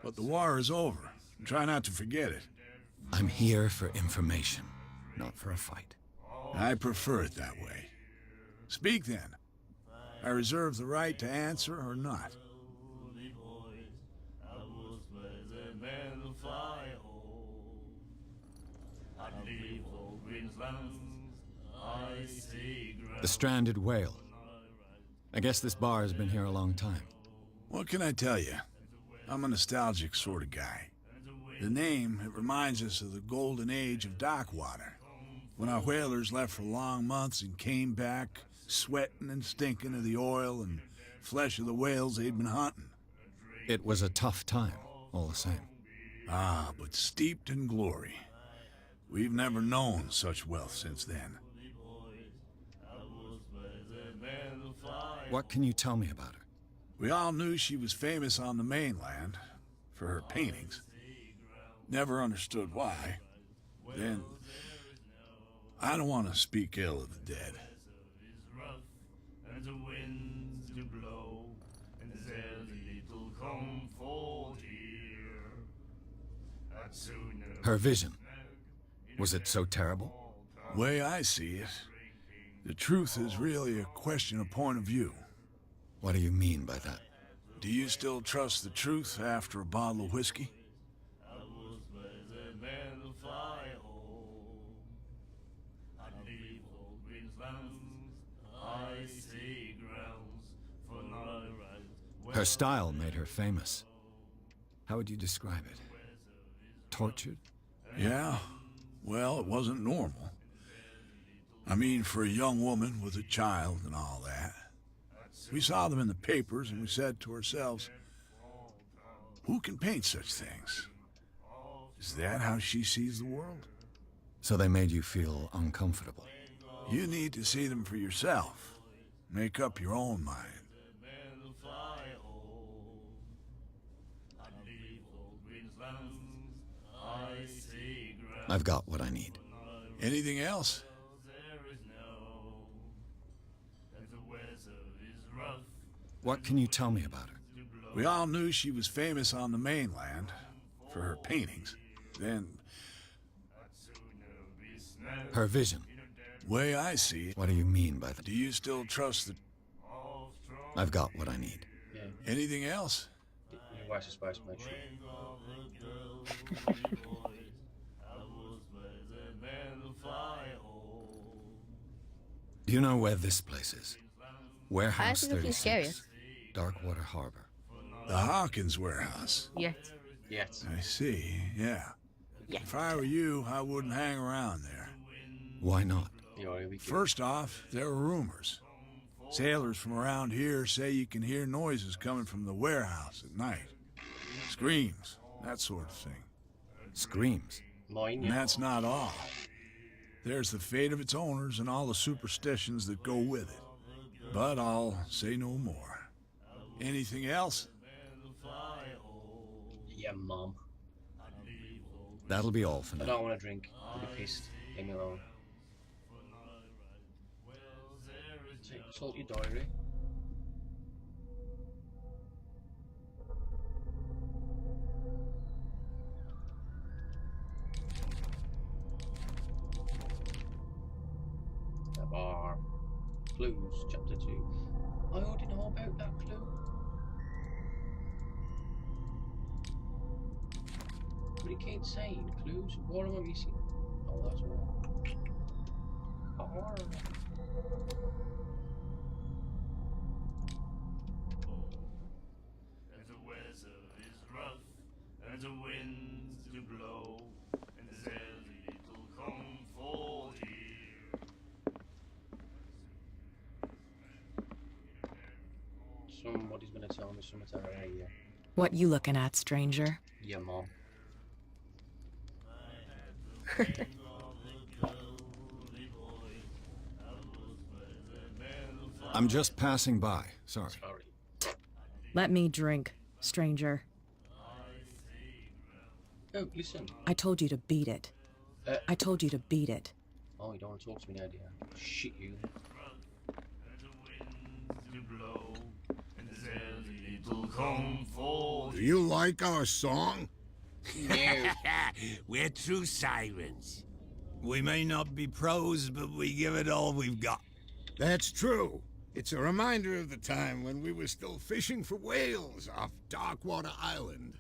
Speaker 10: But the war is over. Try not to forget it.
Speaker 4: I'm here for information, not for a fight.
Speaker 10: I prefer it that way. Speak then. I reserve the right to answer or not.
Speaker 4: The Stranded Whale. I guess this bar has been here a long time.
Speaker 10: What can I tell you? I'm a nostalgic sort of guy. The name, it reminds us of the golden age of dockwater, when our whalers left for long months and came back sweating and stinking of the oil and flesh of the whales they'd been hunting.
Speaker 4: It was a tough time, all the same.
Speaker 10: Ah, but steeped in glory. We've never known such wealth since then.
Speaker 4: What can you tell me about her?
Speaker 10: We all knew she was famous on the mainland for her paintings. Never understood why. Then, I don't want to speak ill of the dead.
Speaker 4: Her vision. Was it so terrible?
Speaker 10: Way I see it, the truth is really a question of point of view.
Speaker 4: What do you mean by that?
Speaker 10: Do you still trust the truth after a bottle of whiskey?
Speaker 4: Her style made her famous. How would you describe it? Tortured?
Speaker 10: Yeah. Well, it wasn't normal. I mean, for a young woman with a child and all that. We saw them in the papers and we said to ourselves, who can paint such things? Is that how she sees the world?
Speaker 4: So they made you feel uncomfortable?
Speaker 10: You need to see them for yourself. Make up your own mind.
Speaker 4: I've got what I need.
Speaker 10: Anything else?
Speaker 4: What can you tell me about her?
Speaker 10: We all knew she was famous on the mainland for her paintings. Then,
Speaker 4: Her vision.
Speaker 10: way I see it,
Speaker 4: What do you mean by that?
Speaker 10: do you still trust the...
Speaker 4: I've got what I need.
Speaker 1: Yeah,
Speaker 10: Anything else?
Speaker 1: your wife's a spice, make sure.
Speaker 4: Do you know where this place is? Warehouse
Speaker 2: This is looking
Speaker 4: 36, Darkwater Harbor.
Speaker 10: The Hawkins warehouse.
Speaker 2: Yet.
Speaker 1: Yes.
Speaker 10: I see, yeah.
Speaker 2: Yeah.
Speaker 10: If I were you, I wouldn't hang around there.
Speaker 4: Why not?
Speaker 1: Yeah, here we go.
Speaker 10: First off, there are rumors. Sailors from around here say you can hear noises coming from the warehouse at night. Screams, that sort of thing.
Speaker 4: Screams.
Speaker 1: Mine,
Speaker 10: And
Speaker 1: yeah.
Speaker 10: that's not all. There's the fate of its owners and all the superstitions that go with it. But I'll say no more. Anything else?
Speaker 1: Yeah, Mom.
Speaker 4: That'll be all for
Speaker 1: I
Speaker 4: now.
Speaker 1: don't want to drink. I'll be pissed. Leave me alone. Sort your diary. The bar. Clues, chapter 2. I already know about that clue. But it keeps saying clues. What am I missing? Oh, that's all. Bar.
Speaker 3: And the weather is rough, and the winds do blow, and there's little comfort here.
Speaker 1: Somebody's gonna tell me something right here.
Speaker 11: What you looking at, stranger?
Speaker 1: Yeah, Mom.
Speaker 4: I'm just passing by. Sorry.
Speaker 1: Sorry.
Speaker 11: Let me drink, stranger.
Speaker 1: Oh, listen.
Speaker 11: I told you to beat it. I told you to beat it.
Speaker 1: Oh, you don't want to talk to me now, do you? Shit, you.
Speaker 7: Do you like our song?
Speaker 1: No.
Speaker 8: We're true sirens.
Speaker 10: We may not be pros, but we give it all we've got.
Speaker 7: That's true. It's a reminder of the time when we were still fishing for whales off Darkwater Island.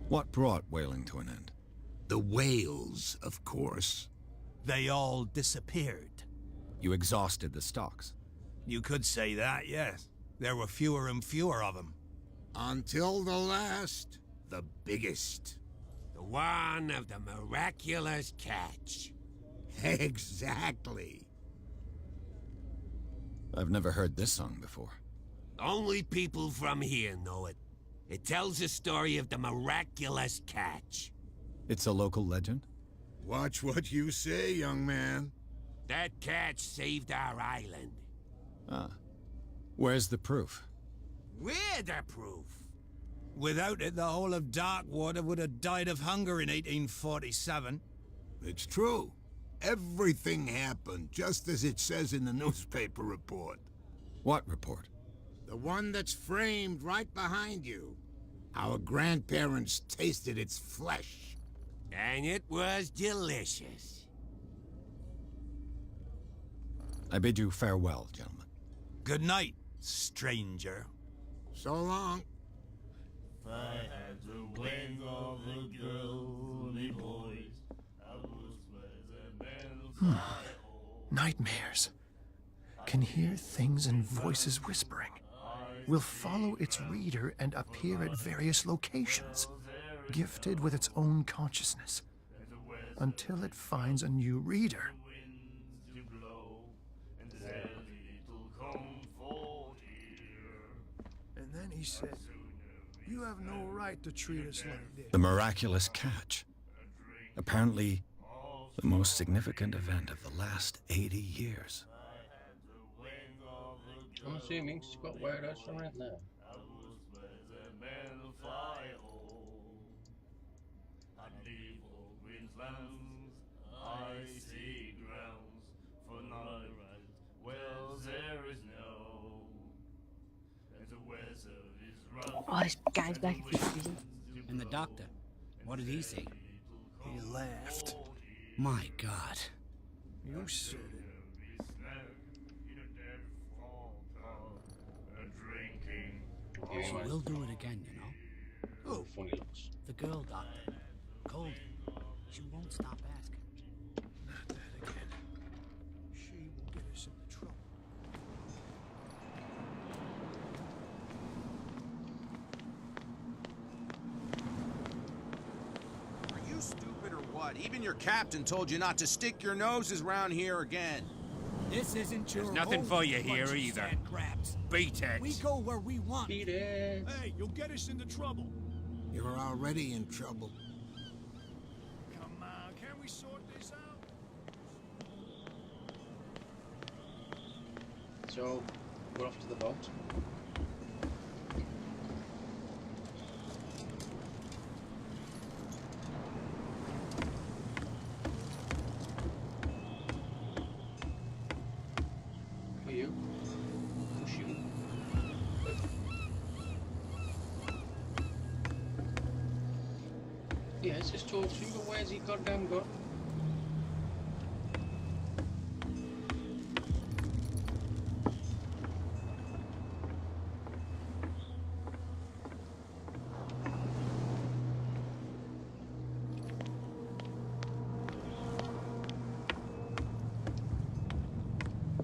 Speaker 4: What brought whaling to an end?
Speaker 7: The whales, of course.
Speaker 6: They all disappeared.
Speaker 4: You exhausted the stocks.
Speaker 6: You could say that, yes. There were fewer and fewer of them.
Speaker 7: Until the last, the biggest.
Speaker 8: The one of the miraculous catch.
Speaker 7: Exactly.
Speaker 4: I've never heard this song before.
Speaker 8: Only people from here know it. It tells the story of the miraculous catch.
Speaker 4: It's a local legend?
Speaker 7: Watch what you say, young man.
Speaker 8: That catch saved our island.
Speaker 4: Ah. Where's the proof?
Speaker 8: We're the proof.
Speaker 6: Without it, the whole of Darkwater would have died of hunger in 1847.
Speaker 7: It's true. Everything happened just as it says in the newspaper report.
Speaker 4: What report?
Speaker 7: The one that's framed right behind you. Our grandparents tasted its flesh.
Speaker 8: And it was delicious.
Speaker 4: I bid you farewell, gentlemen.
Speaker 6: Good night, stranger.
Speaker 7: So long.
Speaker 3: If I had the wings of the girly boys, I would swear them
Speaker 12: Nightmares. Can hear things and voices whispering. Will follow its reader and appear at various locations, gifted with its own consciousness, until it finds a new reader. And then he said, "You have no right to treat us like this."
Speaker 4: The miraculous catch. Apparently, the most significant event of the last 80 years.
Speaker 1: I'm assuming she's got weirdos from right there.
Speaker 2: Oh, this guy's back in prison.
Speaker 13: And the doctor, what did he say?
Speaker 12: He laughed.
Speaker 13: My God.
Speaker 12: You said it.
Speaker 13: She will do it again, you know.
Speaker 1: Oh, funny looks.
Speaker 13: The girl doctor. Goldie. She won't stop asking.
Speaker 12: Not that again. She will get us into trouble.
Speaker 14: Are you stupid or what? Even your captain told you not to stick your noses around here again.
Speaker 13: This isn't your
Speaker 8: There's nothing for you here either. Beat it.
Speaker 13: We go where we want.
Speaker 1: Beat it.
Speaker 10: Hey, you'll get us into trouble.
Speaker 7: You're already in trouble.
Speaker 10: Come on, can we sort this out?
Speaker 1: So, we're off to the boat. For you. Push you. Yeah, it's just talk to him, but where's he goddamn gone?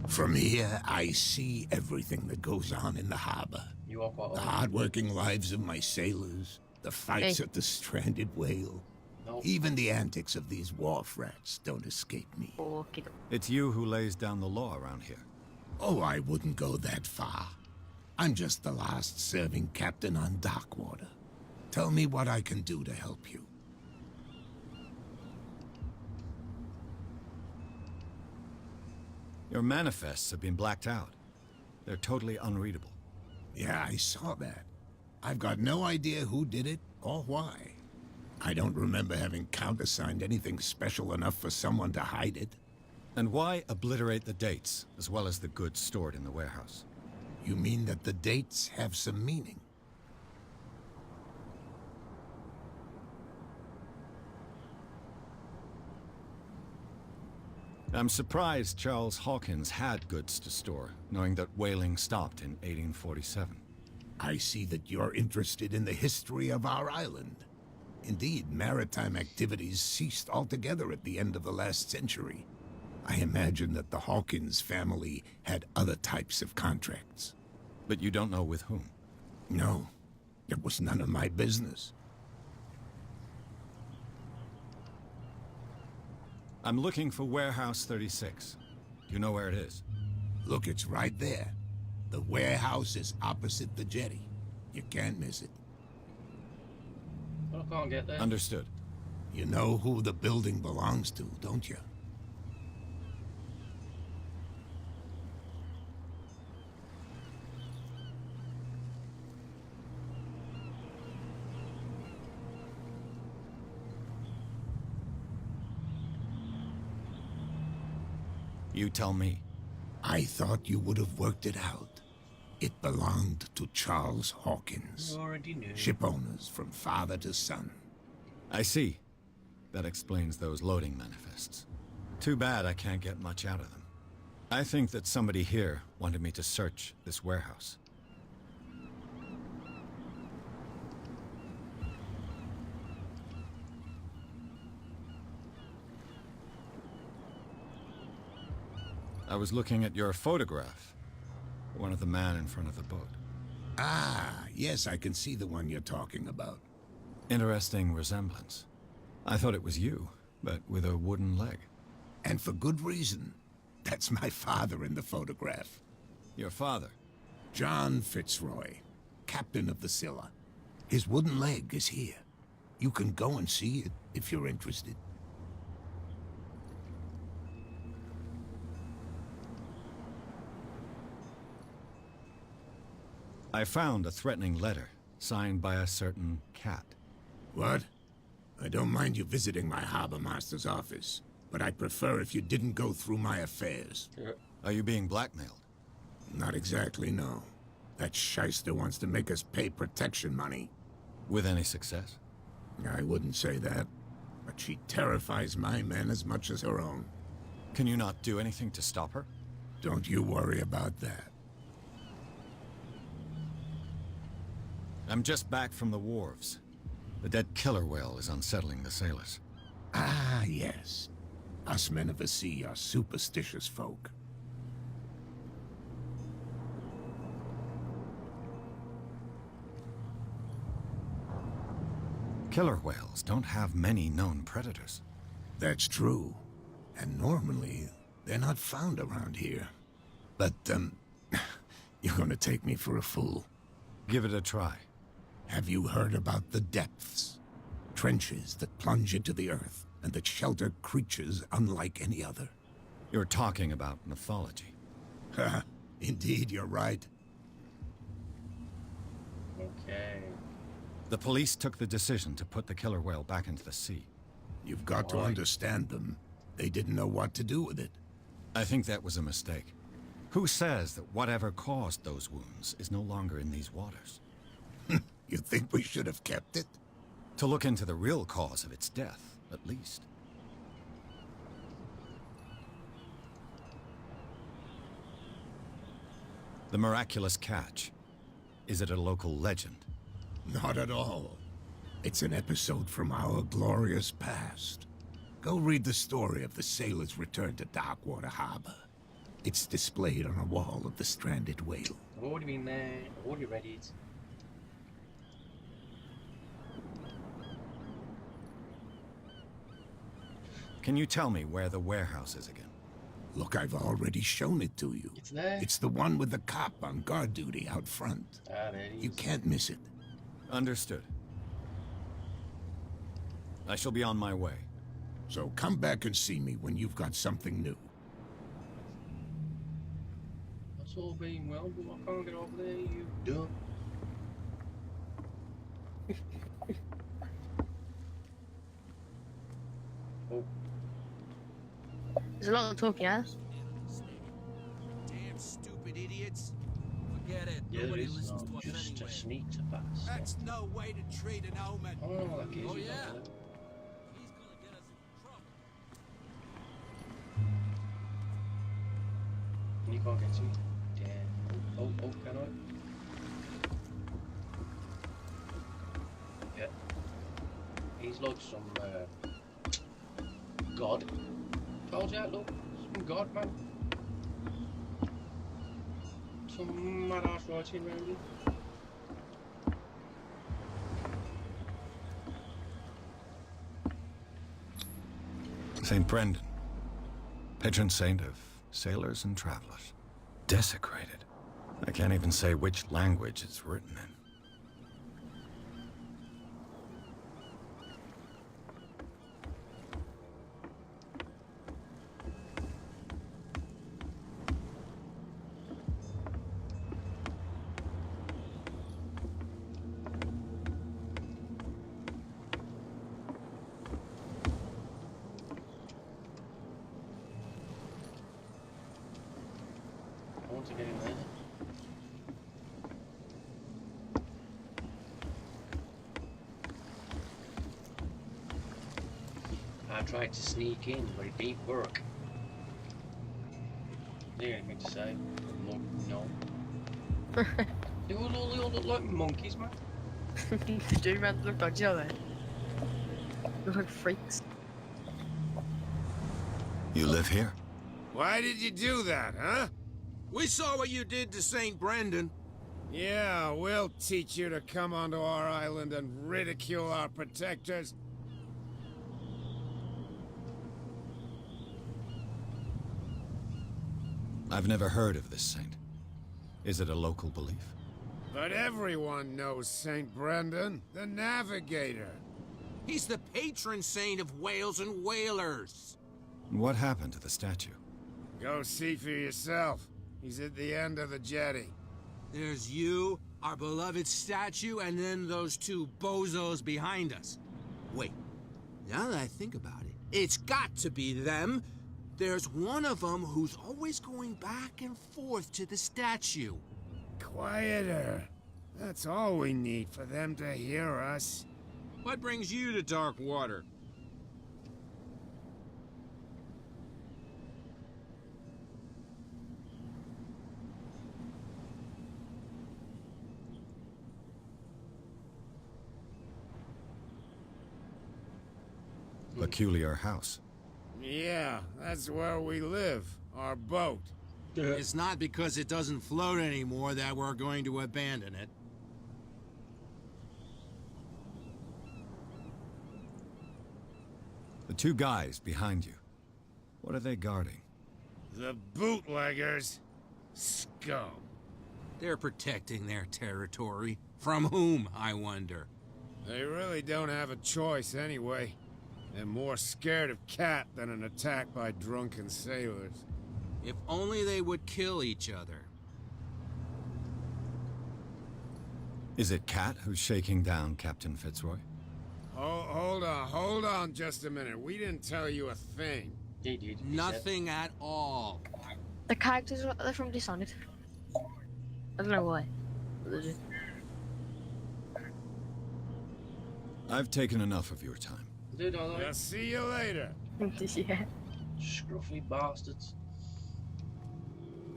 Speaker 7: From here, I see everything that goes on in the harbor.
Speaker 1: You are quite
Speaker 7: The
Speaker 1: old.
Speaker 7: hard-working lives of my sailors, the fights
Speaker 2: Hey.
Speaker 7: at the stranded whale.
Speaker 1: No.
Speaker 7: Even the antics of these wharf rats don't escape me.
Speaker 2: Okay.
Speaker 4: It's you who lays down the law around here.
Speaker 7: Oh, I wouldn't go that far. I'm just the last serving captain on Darkwater. Tell me what I can do to help you.
Speaker 4: Your manifests have been blacked out. They're totally unreadable.
Speaker 7: Yeah, I saw that. I've got no idea who did it or why. I don't remember having countersigned anything special enough for someone to hide it.
Speaker 4: And why obliterate the dates, as well as the goods stored in the warehouse?
Speaker 7: You mean that the dates have some meaning?
Speaker 4: I'm surprised Charles Hawkins had goods to store, knowing that whaling stopped in 1847.
Speaker 7: I see that you're interested in the history of our island. Indeed, maritime activities ceased altogether at the end of the last century. I imagine that the Hawkins family had other types of contracts.
Speaker 4: But you don't know with whom?
Speaker 7: No, it was none of my business.
Speaker 4: I'm looking for Warehouse 36. Do you know where it is?
Speaker 7: Look, it's right there. The warehouse is opposite the jetty. You can't miss it.
Speaker 1: I can't get there.
Speaker 4: Understood.
Speaker 7: You know who the building belongs to, don't you?
Speaker 4: You tell me.
Speaker 7: I thought you would have worked it out. It belonged to Charles Hawkins.
Speaker 1: You already knew.
Speaker 7: Ship owners from father to son.
Speaker 4: I see. That explains those loading manifests. Too bad I can't get much out of them. I think that somebody here wanted me to search this warehouse. I was looking at your photograph. One of the man in front of the boat.
Speaker 7: Ah, yes, I can see the one you're talking about.
Speaker 4: Interesting resemblance. I thought it was you, but with a wooden leg.
Speaker 7: And for good reason. That's my father in the photograph.
Speaker 4: Your father?
Speaker 7: John Fitzroy, captain of the Scylla. His wooden leg is here. You can go and see it if you're interested.
Speaker 4: I found a threatening letter, signed by a certain cat.
Speaker 7: What? I don't mind you visiting my harbor master's office, but I'd prefer if you didn't go through my affairs.
Speaker 4: Are you being blackmailed?
Speaker 7: Not exactly, no. That shyster wants to make us pay protection money.
Speaker 4: With any success?
Speaker 7: I wouldn't say that, but she terrifies my men as much as her own.
Speaker 4: Can you not do anything to stop her?
Speaker 7: Don't you worry about that.
Speaker 4: I'm just back from the wharves. The dead killer whale is unsettling the sailors.
Speaker 7: Ah, yes. Us men of the sea are superstitious folk.
Speaker 4: Killer whales don't have many known predators.
Speaker 7: That's true. And normally, they're not found around here. But, you're gonna take me for a fool.
Speaker 4: Give it a try.
Speaker 7: Have you heard about the depths? Trenches that plunge into the earth and that shelter creatures unlike any other.
Speaker 4: You're talking about mythology.
Speaker 7: Ha! Indeed, you're right.
Speaker 1: Okay.
Speaker 4: The police took the decision to put the killer whale back into the sea.
Speaker 7: You've got to understand them. They didn't know what to do with it.
Speaker 4: I think that was a mistake. Who says that whatever caused those wounds is no longer in these waters?
Speaker 7: You think we should have kept it?
Speaker 4: To look into the real cause of its death, at least. The miraculous catch. Is it a local legend?
Speaker 7: Not at all. It's an episode from our glorious past. Go read the story of the sailor's return to Darkwater Harbor. It's displayed on a wall of the stranded whale.
Speaker 1: I've already been there. I've already read it.
Speaker 4: Can you tell me where the warehouse is again?
Speaker 7: Look, I've already shown it to you.
Speaker 1: It's there.
Speaker 7: It's the one with the cop on guard duty out front.
Speaker 1: Ah, there it is.
Speaker 7: You can't miss it.
Speaker 4: Understood. I shall be on my way.
Speaker 7: So come back and see me when you've got something new.
Speaker 1: That's all being well, but I can't get over there, you dumb.
Speaker 2: There's a lot of talking ass.
Speaker 14: Damn stupid idiots.
Speaker 9: Forget it.
Speaker 1: Yeah, there
Speaker 9: Nobody
Speaker 1: is.
Speaker 9: listens
Speaker 1: No,
Speaker 9: to us
Speaker 1: just
Speaker 9: anyway.
Speaker 1: a sneak to pass.
Speaker 14: That's no way to treat an omen.
Speaker 1: I don't know what that is.
Speaker 9: Oh,
Speaker 1: you
Speaker 9: yeah?
Speaker 1: don't know.
Speaker 9: He's gonna get us into trouble.
Speaker 1: You can't get to me. Damn. Oh, can I? Yeah. He's like some god. Told you that, look. Some god, man. Some mad ass writing around here.
Speaker 4: St. Brendan, patron saint of sailors and travelers. Desecrated. I can't even say which language it's written in.
Speaker 1: I want to get in there. I tried to sneak in, but it didn't work. Is there anything to say? No. They all look like monkeys, man.
Speaker 2: They do, man. Look like each other. Look like freaks.
Speaker 4: You live here?
Speaker 15: Why did you do that, huh?
Speaker 14: We saw what you did to St. Brendan.
Speaker 15: Yeah, we'll teach you to come onto our island and ridicule our protectors.
Speaker 4: I've never heard of this saint. Is it a local belief?
Speaker 15: But everyone knows St. Brendan, the navigator.
Speaker 14: He's the patron saint of whales and whalers.
Speaker 4: What happened to the statue?
Speaker 15: Go see for yourself. He's at the end of the jetty.
Speaker 14: There's you, our beloved statue, and then those two bozos behind us. Wait, now that I think about it, it's got to be them. There's one of them who's always going back and forth to the statue.
Speaker 15: Quieter. That's all we need for them to hear us.
Speaker 14: What brings you to dark water?
Speaker 4: Peculiar house.
Speaker 15: Yeah, that's where we live. Our boat.
Speaker 14: It's not because it doesn't float anymore that we're going to abandon it.
Speaker 4: The two guys behind you. What are they guarding?
Speaker 15: The bootleggers. Scum.
Speaker 14: They're protecting their territory. From whom, I wonder?
Speaker 15: They really don't have a choice anyway. They're more scared of Cat than an attack by drunken sailors.
Speaker 14: If only they would kill each other.
Speaker 4: Is it Cat who's shaking down Captain Fitzroy?
Speaker 15: Hold on just a minute. We didn't tell you a thing.
Speaker 1: They did.
Speaker 14: Nothing at all.
Speaker 2: The characters are from Dishonored. I don't know why.
Speaker 4: I've taken enough of your time.
Speaker 1: Did I like?
Speaker 15: I'll see you later.
Speaker 2: Yeah.
Speaker 1: Scruffy bastards.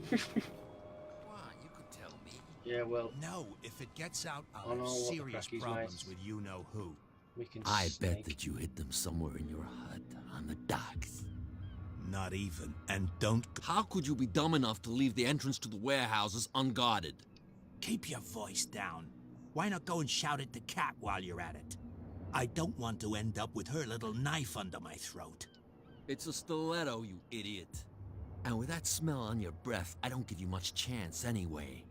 Speaker 8: Come on, you could tell me.
Speaker 1: Yeah, well,
Speaker 6: No, if it gets out,
Speaker 1: I
Speaker 6: I'll
Speaker 1: know
Speaker 6: have
Speaker 1: what the
Speaker 6: serious
Speaker 1: crack is,
Speaker 6: problems
Speaker 1: mate.
Speaker 6: with you-know-who.
Speaker 1: we can
Speaker 13: I bet
Speaker 1: snake.
Speaker 13: that you hid them somewhere in your hut on the docks.
Speaker 6: Not even. And don't...
Speaker 13: How could you be dumb enough to leave the entrance to the warehouses unguarded?
Speaker 6: Keep your voice down. Why not go and shout at the cat while you're at it? I don't want to end up with her little knife under my throat.
Speaker 13: It's a stiletto, you idiot. And with that smell on your breath, I don't give you much chance anyway.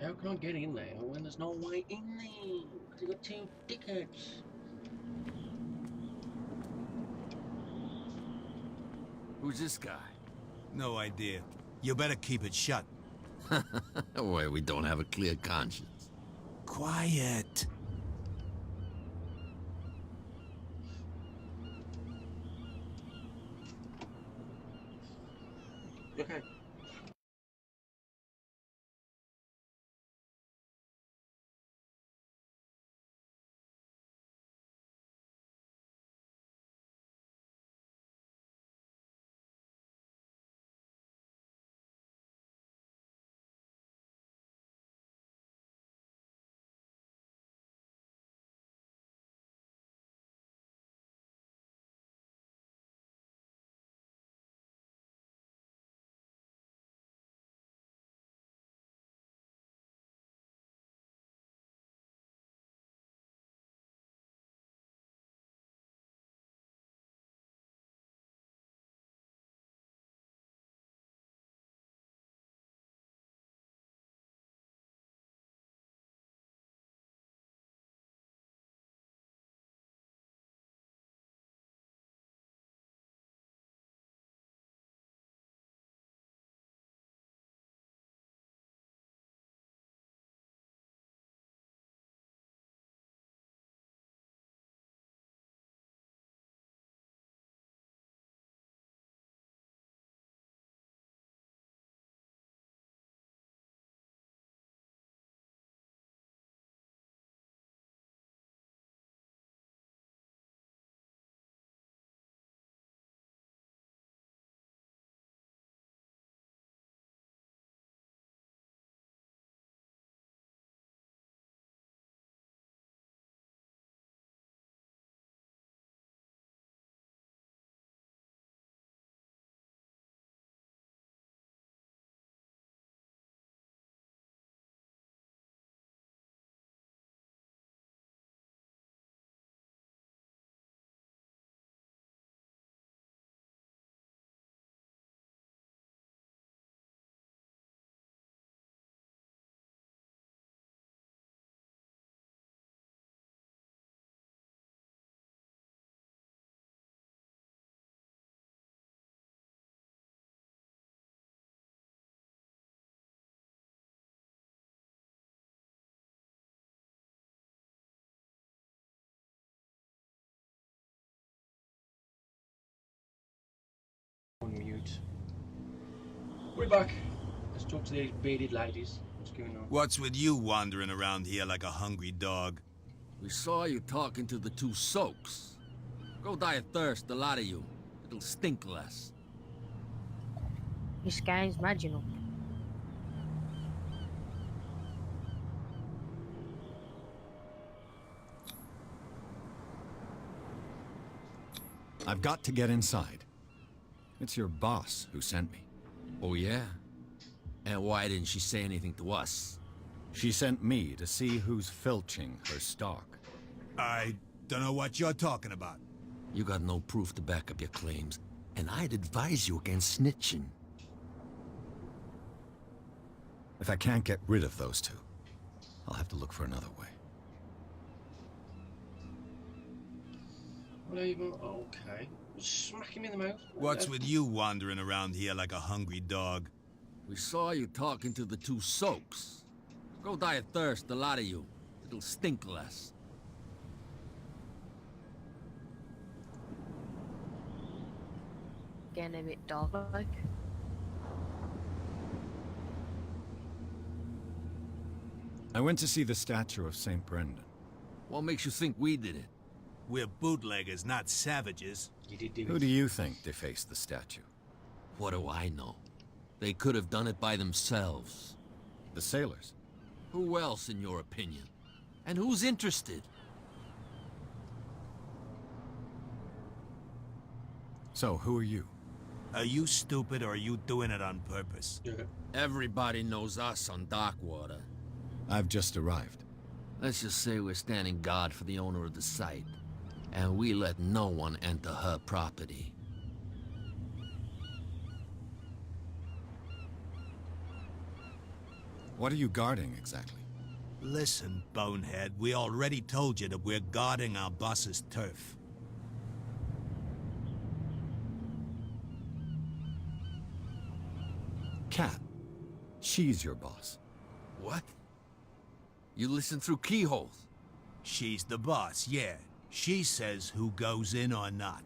Speaker 1: How can I get in there when there's no way in there? Because you got two dickheads.
Speaker 13: Who's this guy?
Speaker 6: No idea. You better keep it shut.
Speaker 13: Why, we don't have a clear conscience.
Speaker 6: Quiet.
Speaker 1: Okay. On mute. We're back. Let's talk to these bearded ladies. What's going on?
Speaker 8: What's with you wandering around here like a hungry dog?
Speaker 13: We saw you talking to the two soaks. Go die of thirst, the lot of you. It'll stink less.
Speaker 2: This guy's marginal.
Speaker 4: I've got to get inside. It's your boss who sent me.
Speaker 13: Oh, yeah? And why didn't she say anything to us?
Speaker 4: She sent me to see who's filching her stock.
Speaker 8: I don't know what you're talking about.
Speaker 13: You got no proof to back up your claims, and I'd advise you against snitching.
Speaker 4: If I can't get rid of those two, I'll have to look for another way.
Speaker 1: Okay. Smack him in the mouth.
Speaker 8: What's with you wandering around here like a hungry dog?
Speaker 13: We saw you talking to the two soaks. Go die of thirst, the lot of you. It'll stink less.
Speaker 2: Getting a bit dog-like.
Speaker 4: I went to see the statue of St. Brendan.
Speaker 13: What makes you think we did it?
Speaker 8: We're bootleggers, not savages.
Speaker 4: Who do you think defaced the statue?
Speaker 13: What do I know? They could have done it by themselves.
Speaker 4: The sailors?
Speaker 13: Who else, in your opinion? And who's interested?
Speaker 4: So, who are you?
Speaker 8: Are you stupid or are you doing it on purpose?
Speaker 13: Everybody knows us on Darkwater.
Speaker 4: I've just arrived.
Speaker 13: Let's just say we're standing guard for the owner of the site. And we let no one enter her property.
Speaker 4: What are you guarding, exactly?
Speaker 8: Listen, bonehead, we already told you that we're guarding our boss's turf.
Speaker 4: Kat. She's your boss.
Speaker 13: What? You listen through keyholes?
Speaker 8: She's the boss, yeah. She says who goes in or not.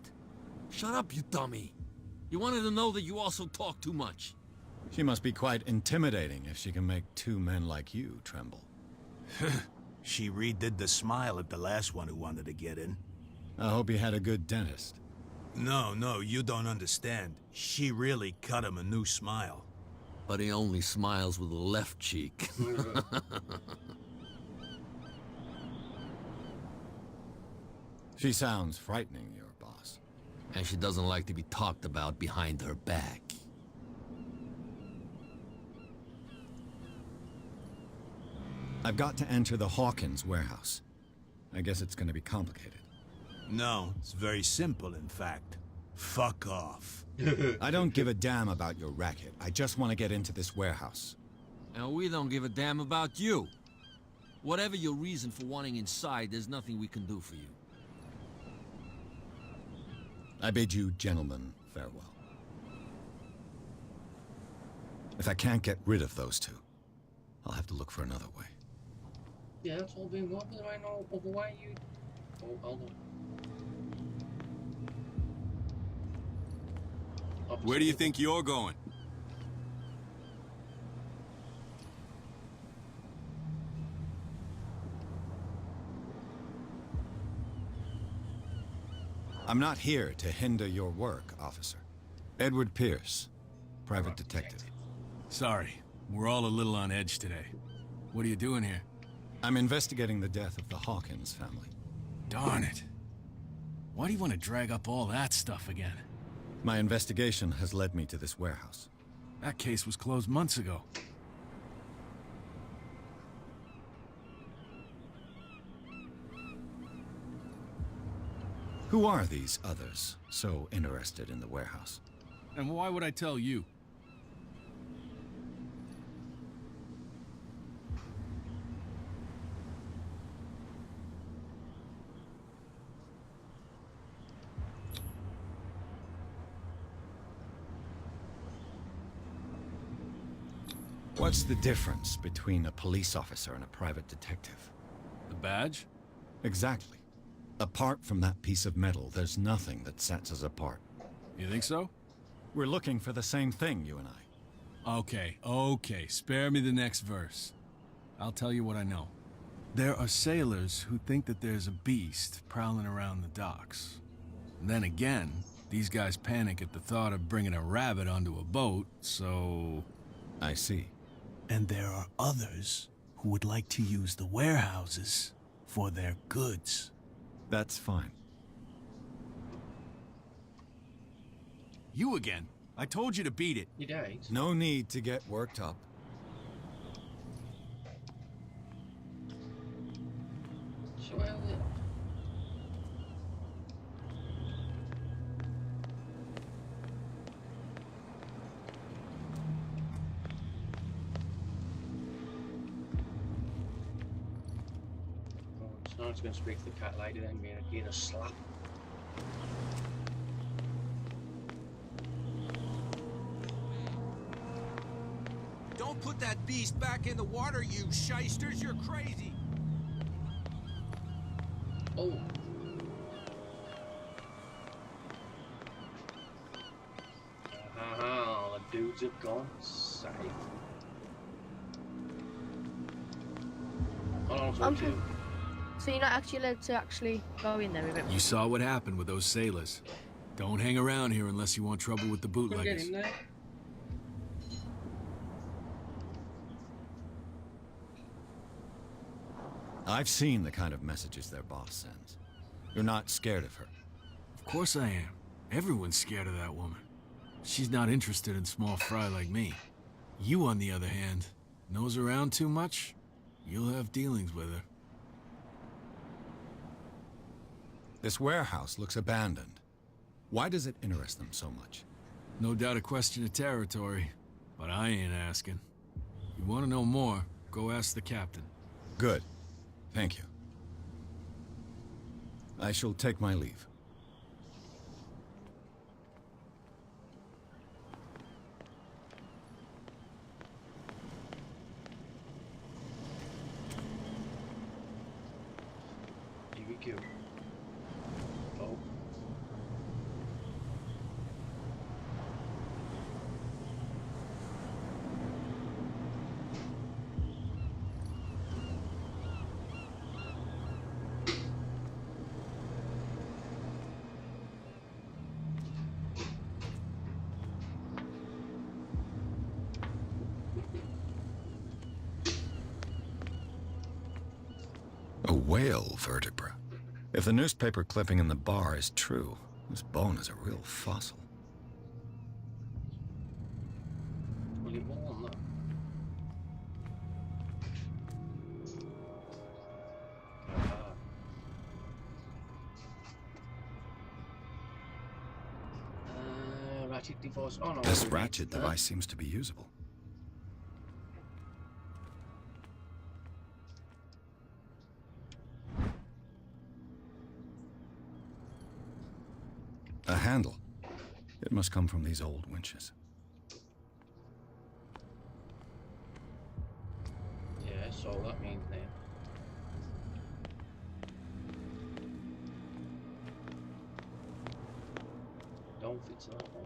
Speaker 13: Shut up, you dummy. You wanted to know that you also talk too much.
Speaker 4: She must be quite intimidating if she can make two men like you tremble.
Speaker 16: She redid the smile at the last one who wanted to get in.
Speaker 4: I hope he had a good dentist.
Speaker 16: No, you don't understand. She really cut him a new smile.
Speaker 13: But he only smiles with the left cheek.
Speaker 4: She sounds frightening, your boss.
Speaker 13: And she doesn't like to be talked about behind her back.
Speaker 4: I've got to enter the Hawkins warehouse. I guess it's going to be complicated.
Speaker 16: No, it's very simple, in fact. Fuck off.
Speaker 4: I don't give a damn about your racket. I just want to get into this warehouse.
Speaker 13: And we don't give a damn about you. Whatever your reason for wanting inside, there's nothing we can do for you.
Speaker 4: I bid you gentlemen farewell. If I can't get rid of those two, I'll have to look for another way.
Speaker 1: Yeah, that's all being well, but there ain't no other way. You. Oh, hold on.
Speaker 17: Where do you think you're going?
Speaker 4: I'm not here to hinder your work, officer. Edward Pierce, private detective.
Speaker 17: Sorry, we're all a little on edge today. What are you doing here?
Speaker 4: I'm investigating the death of the Hawkins family.
Speaker 17: Darn it. Why do you want to drag up all that stuff again?
Speaker 4: My investigation has led me to this warehouse.
Speaker 17: That case was closed months ago.
Speaker 4: Who are these others so interested in the warehouse?
Speaker 17: And why would I tell you?
Speaker 4: What's the difference between a police officer and a private detective?
Speaker 17: The badge?
Speaker 4: Exactly. Apart from that piece of metal, there's nothing that sets us apart.
Speaker 17: You think so?
Speaker 4: We're looking for the same thing, you and I.
Speaker 17: Okay, spare me the next verse. I'll tell you what I know. There are sailors who think that there's a beast prowling around the docks. And then again, these guys panic at the thought of bringing a rabbit onto a boat, so...
Speaker 4: I see.
Speaker 16: And there are others who would like to use the warehouses for their goods.
Speaker 4: That's fine.
Speaker 17: You again. I told you to beat it.
Speaker 1: You did.
Speaker 4: No need to get worked up.
Speaker 1: So where was it? Oh, so now it's going to speak to the cat lady, then get a slap.
Speaker 14: Don't put that beast back in the water, you shysters! You're crazy!
Speaker 1: Oh. The dudes have gone safe. Hold on,
Speaker 2: so you're not actually allowed to actually go in there with it?
Speaker 17: You saw what happened with those sailors. Don't hang around here unless you want trouble with the bootleggers.
Speaker 1: Get in there.
Speaker 4: I've seen the kind of messages their boss sends. You're not scared of her.
Speaker 17: Of course I am. Everyone's scared of that woman. She's not interested in small fry like me. You, on the other hand, nose around too much, you'll have dealings with her.
Speaker 4: This warehouse looks abandoned. Why does it interest them so much?
Speaker 17: No doubt a question of territory, but I ain't asking. You want to know more, go ask the captain.
Speaker 4: Good. Thank you. I shall take my leave.
Speaker 1: BBQ. Oh.
Speaker 4: whale vertebra. If the newspaper clipping in the bar is true, this bone is a real fossil.
Speaker 1: Will you more on that? Ratchet device. Oh no.
Speaker 4: This ratchet device seems to be usable. A handle. It must come from these old winches.
Speaker 1: Yeah, so that means then. Don't fit that one.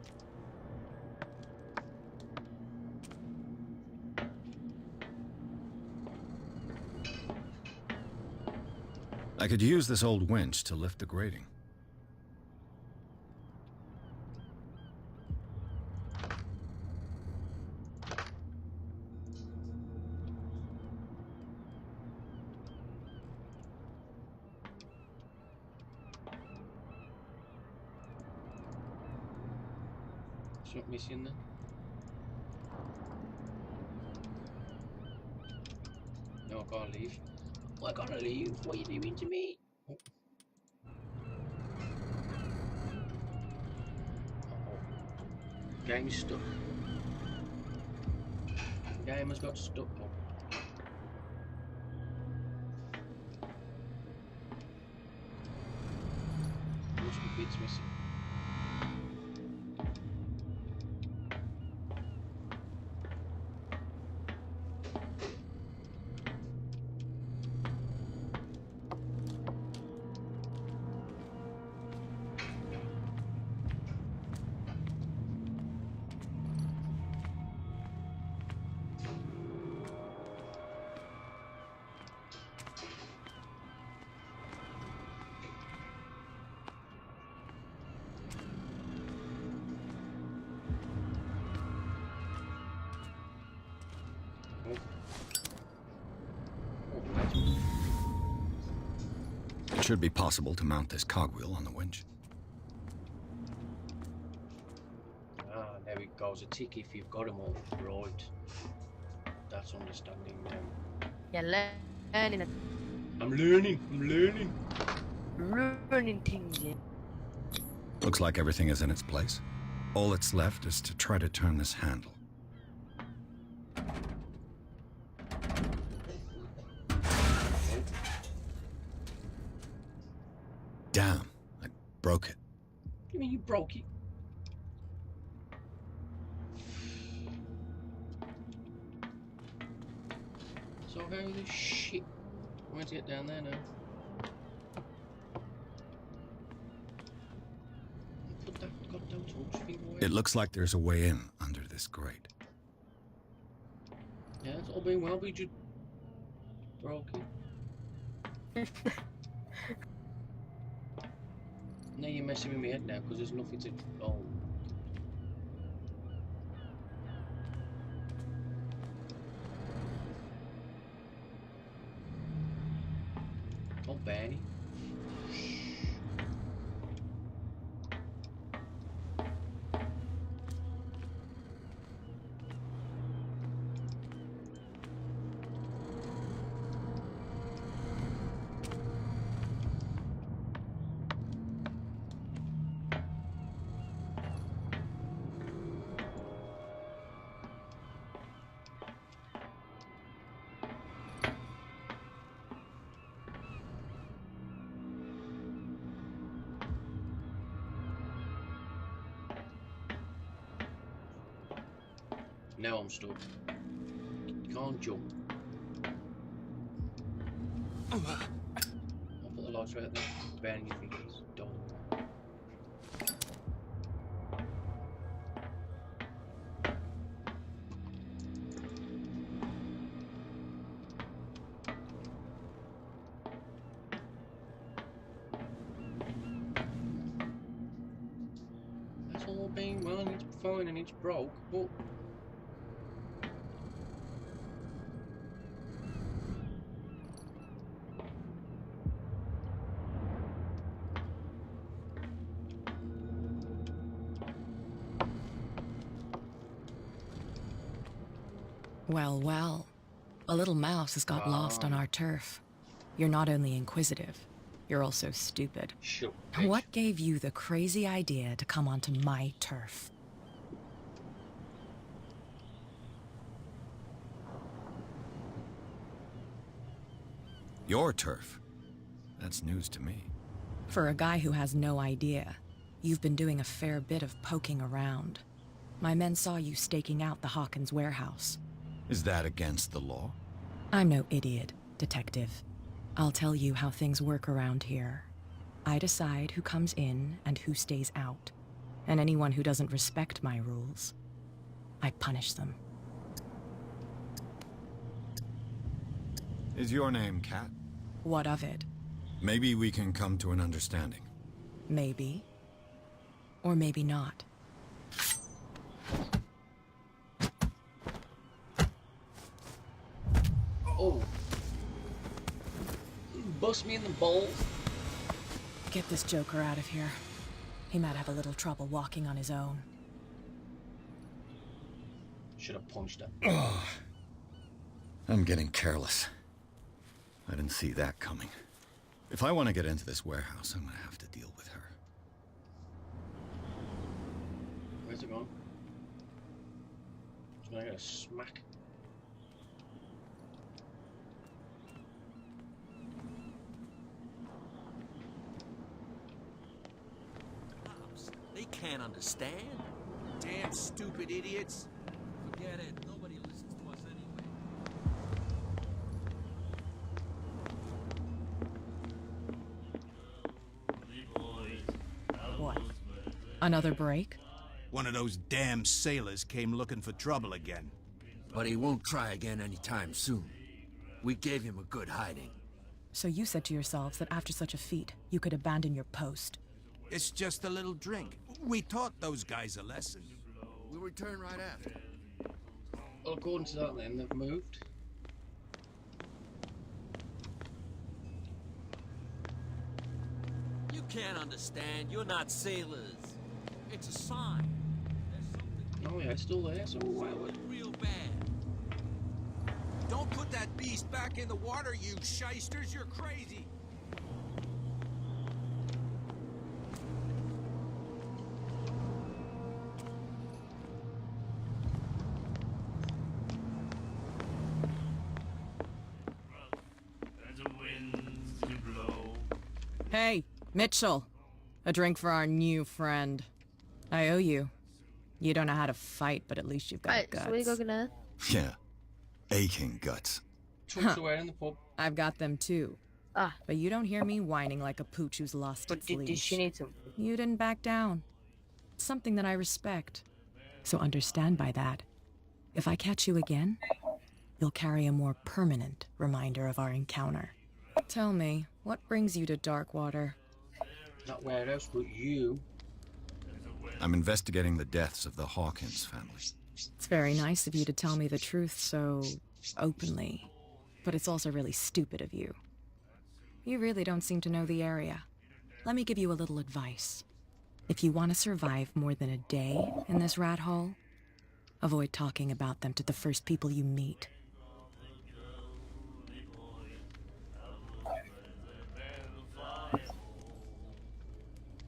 Speaker 4: I could use this old winch to lift the grating.
Speaker 1: Something missing then? No, I can't leave. Well, I gotta leave. What are you doing to me? Oh. Uh-oh. Game's stuck. Game has got stuck. Oh. Must be bits missing.
Speaker 4: It should be possible to mount this cogwheel on the winch.
Speaker 1: Ah, there it goes. A tick if you've got them all. Right. That's understanding now.
Speaker 2: Yeah, learning.
Speaker 1: I'm learning. I'm learning.
Speaker 2: Learning things, yeah.
Speaker 4: Looks like everything is in its place. All that's left is to try to turn this handle. Damn, I broke it.
Speaker 1: You mean you broke it? So how the shit? Where's it down there now? Put that goddamn torch thing away.
Speaker 4: It looks like there's a way in under this grate.
Speaker 1: Yeah, it's all been well, but you just broke it. Now you're messing with my head now because there's nothing to. Oh. Oh, Benny. Now I'm stuck. Can't jump. I'll put the lights right there. Burning your fingers. Done. That's all being well and it's fine and it's broke, but
Speaker 11: Well, well. A little mouse has got lost on our turf. You're not only inquisitive, you're also stupid.
Speaker 1: Shut
Speaker 11: What gave you the crazy idea to come onto my turf?
Speaker 4: Your turf? That's news to me.
Speaker 11: For a guy who has no idea, you've been doing a fair bit of poking around. My men saw you staking out the Hawkins warehouse.
Speaker 4: Is that against the law?
Speaker 11: I'm no idiot, detective. I'll tell you how things work around here. I decide who comes in and who stays out. And anyone who doesn't respect my rules, I punish them.
Speaker 4: Is your name Kat?
Speaker 11: What of it?
Speaker 4: Maybe we can come to an understanding.
Speaker 11: Maybe. Or maybe not.
Speaker 1: Oh. Bust me in the balls.
Speaker 11: Get this joker out of here. He might have a little trouble walking on his own.
Speaker 1: Should have punched her.
Speaker 4: Oh, I'm getting careless. I didn't see that coming. If I want to get into this warehouse, I'm going to have to deal with her.
Speaker 1: Where's it gone? Just gonna get a smack.
Speaker 13: They can't understand.
Speaker 14: Damn stupid idiots.
Speaker 13: Forget it. Nobody listens to us anyway.
Speaker 11: What? Another break?
Speaker 16: One of those damn sailors came looking for trouble again.
Speaker 13: But he won't try again anytime soon. We gave him a good hiding.
Speaker 11: So you said to yourselves that after such a feat, you could abandon your post.
Speaker 16: It's just a little drink. We taught those guys a lesson.
Speaker 13: We'll return right after.
Speaker 1: Well, according to that then, they've moved.
Speaker 13: You can't understand. You're not sailors. It's a sign.
Speaker 1: Oh yeah, it's still there, so why would...
Speaker 13: Real bad.
Speaker 14: Don't put that beast back in the water, you shysters. You're crazy.
Speaker 11: Hey, Mitchell. A drink for our new friend. I owe you. You don't know how to fight, but at least you've got
Speaker 2: Right,
Speaker 11: guts.
Speaker 2: so what are you gonna...
Speaker 4: Yeah. Aching guts.
Speaker 1: Trunks away in the pub.
Speaker 11: I've got them too.
Speaker 2: Ah.
Speaker 11: But you don't hear me whining like a pooch who's lost
Speaker 2: But
Speaker 11: its
Speaker 2: did
Speaker 11: leash.
Speaker 2: she need some?
Speaker 11: You didn't back down. It's something that I respect. So understand by that. If I catch you again, you'll carry a more permanent reminder of our encounter. Tell me, what brings you to Darkwater?
Speaker 1: Not where else but you.
Speaker 4: I'm investigating the deaths of the Hawkins family.
Speaker 11: It's very nice of you to tell me the truth so openly, but it's also really stupid of you. You really don't seem to know the area. Let me give you a little advice. If you want to survive more than a day in this rat hole, avoid talking about them to the first people you meet.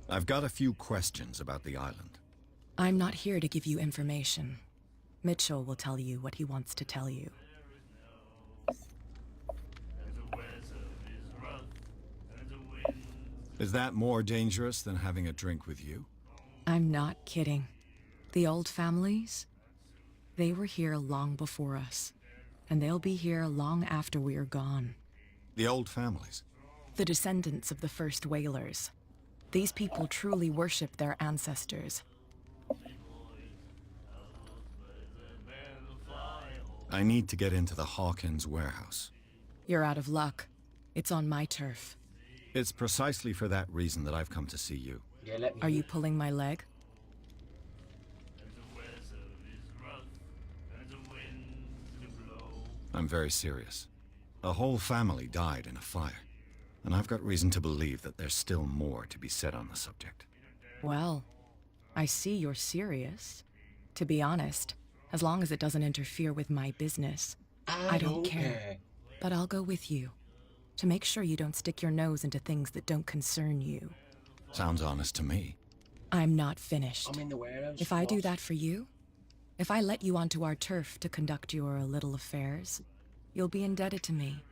Speaker 4: I've got a few questions about the island.
Speaker 11: I'm not here to give you information. Mitchell will tell you what he wants to tell you.
Speaker 4: Is that more dangerous than having a drink with you?
Speaker 11: I'm not kidding. The old families, they were here long before us, and they'll be here long after we're gone.
Speaker 4: The old families?
Speaker 11: The descendants of the first whalers. These people truly worship their ancestors.
Speaker 4: I need to get into the Hawkins warehouse.
Speaker 11: You're out of luck. It's on my turf.
Speaker 4: It's precisely for that reason that I've come to see you.
Speaker 1: Yeah, let me...
Speaker 11: Are you pulling my leg?
Speaker 4: I'm very serious. A whole family died in a fire, and I've got reason to believe that there's still more to be said on the subject.
Speaker 11: Well, I see you're serious. To be honest, As long as it doesn't interfere with my business, I don't care. But I'll go with you, to make sure you don't stick your nose into things that don't concern you.
Speaker 4: Sounds honest to me.
Speaker 11: I'm not finished.
Speaker 1: I'm in the warehouse.
Speaker 11: If I do that for you, if I let you onto our turf to conduct your little affairs, you'll be indebted to me,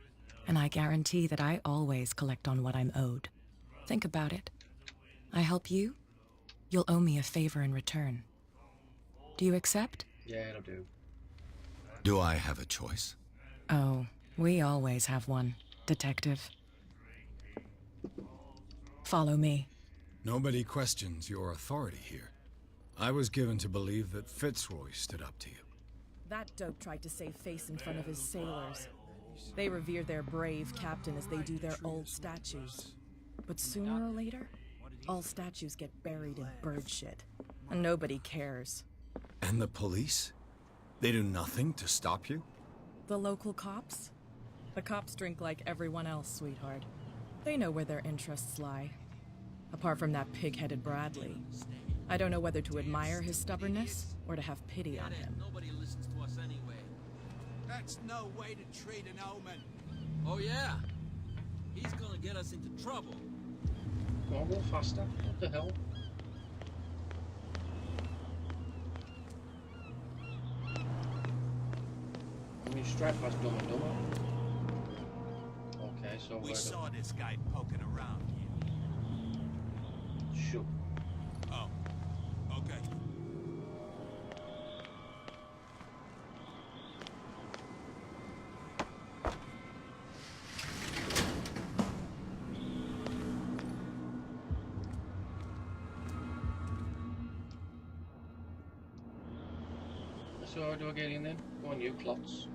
Speaker 11: and I guarantee that I always collect on what I'm owed. Think about it. I help you, you'll owe me a favor in return. Do you accept?
Speaker 1: Yeah, I do.
Speaker 4: Do I have a choice?
Speaker 11: Oh, we always have one, Detective. Follow me.
Speaker 4: Nobody questions your authority here. I was given to believe that Fitzroy stood up to you.
Speaker 11: That dope tried to save face in front of his sailors. They revere their brave captain as they do their old statues. But sooner or later, all statues get buried in bird shit. And nobody cares.
Speaker 4: And the police? They do nothing to stop you?
Speaker 11: The local cops? The cops drink like everyone else, sweetheart. They know where their interests lie. Apart from that pig-headed Bradley. I don't know whether to admire his stubbornness or to have pity on him.
Speaker 9: Nobody listens to us anyway.
Speaker 14: That's no way to treat an omen.
Speaker 9: Oh yeah? He's gonna get us into trouble.
Speaker 1: Come on, go faster. What the hell? I mean, straight past Dumb and Dumber. Okay, so
Speaker 18: we saw this guy poking around here.
Speaker 1: Sure.
Speaker 18: Oh, okay.
Speaker 1: So how do I get in then? Go on, you clots.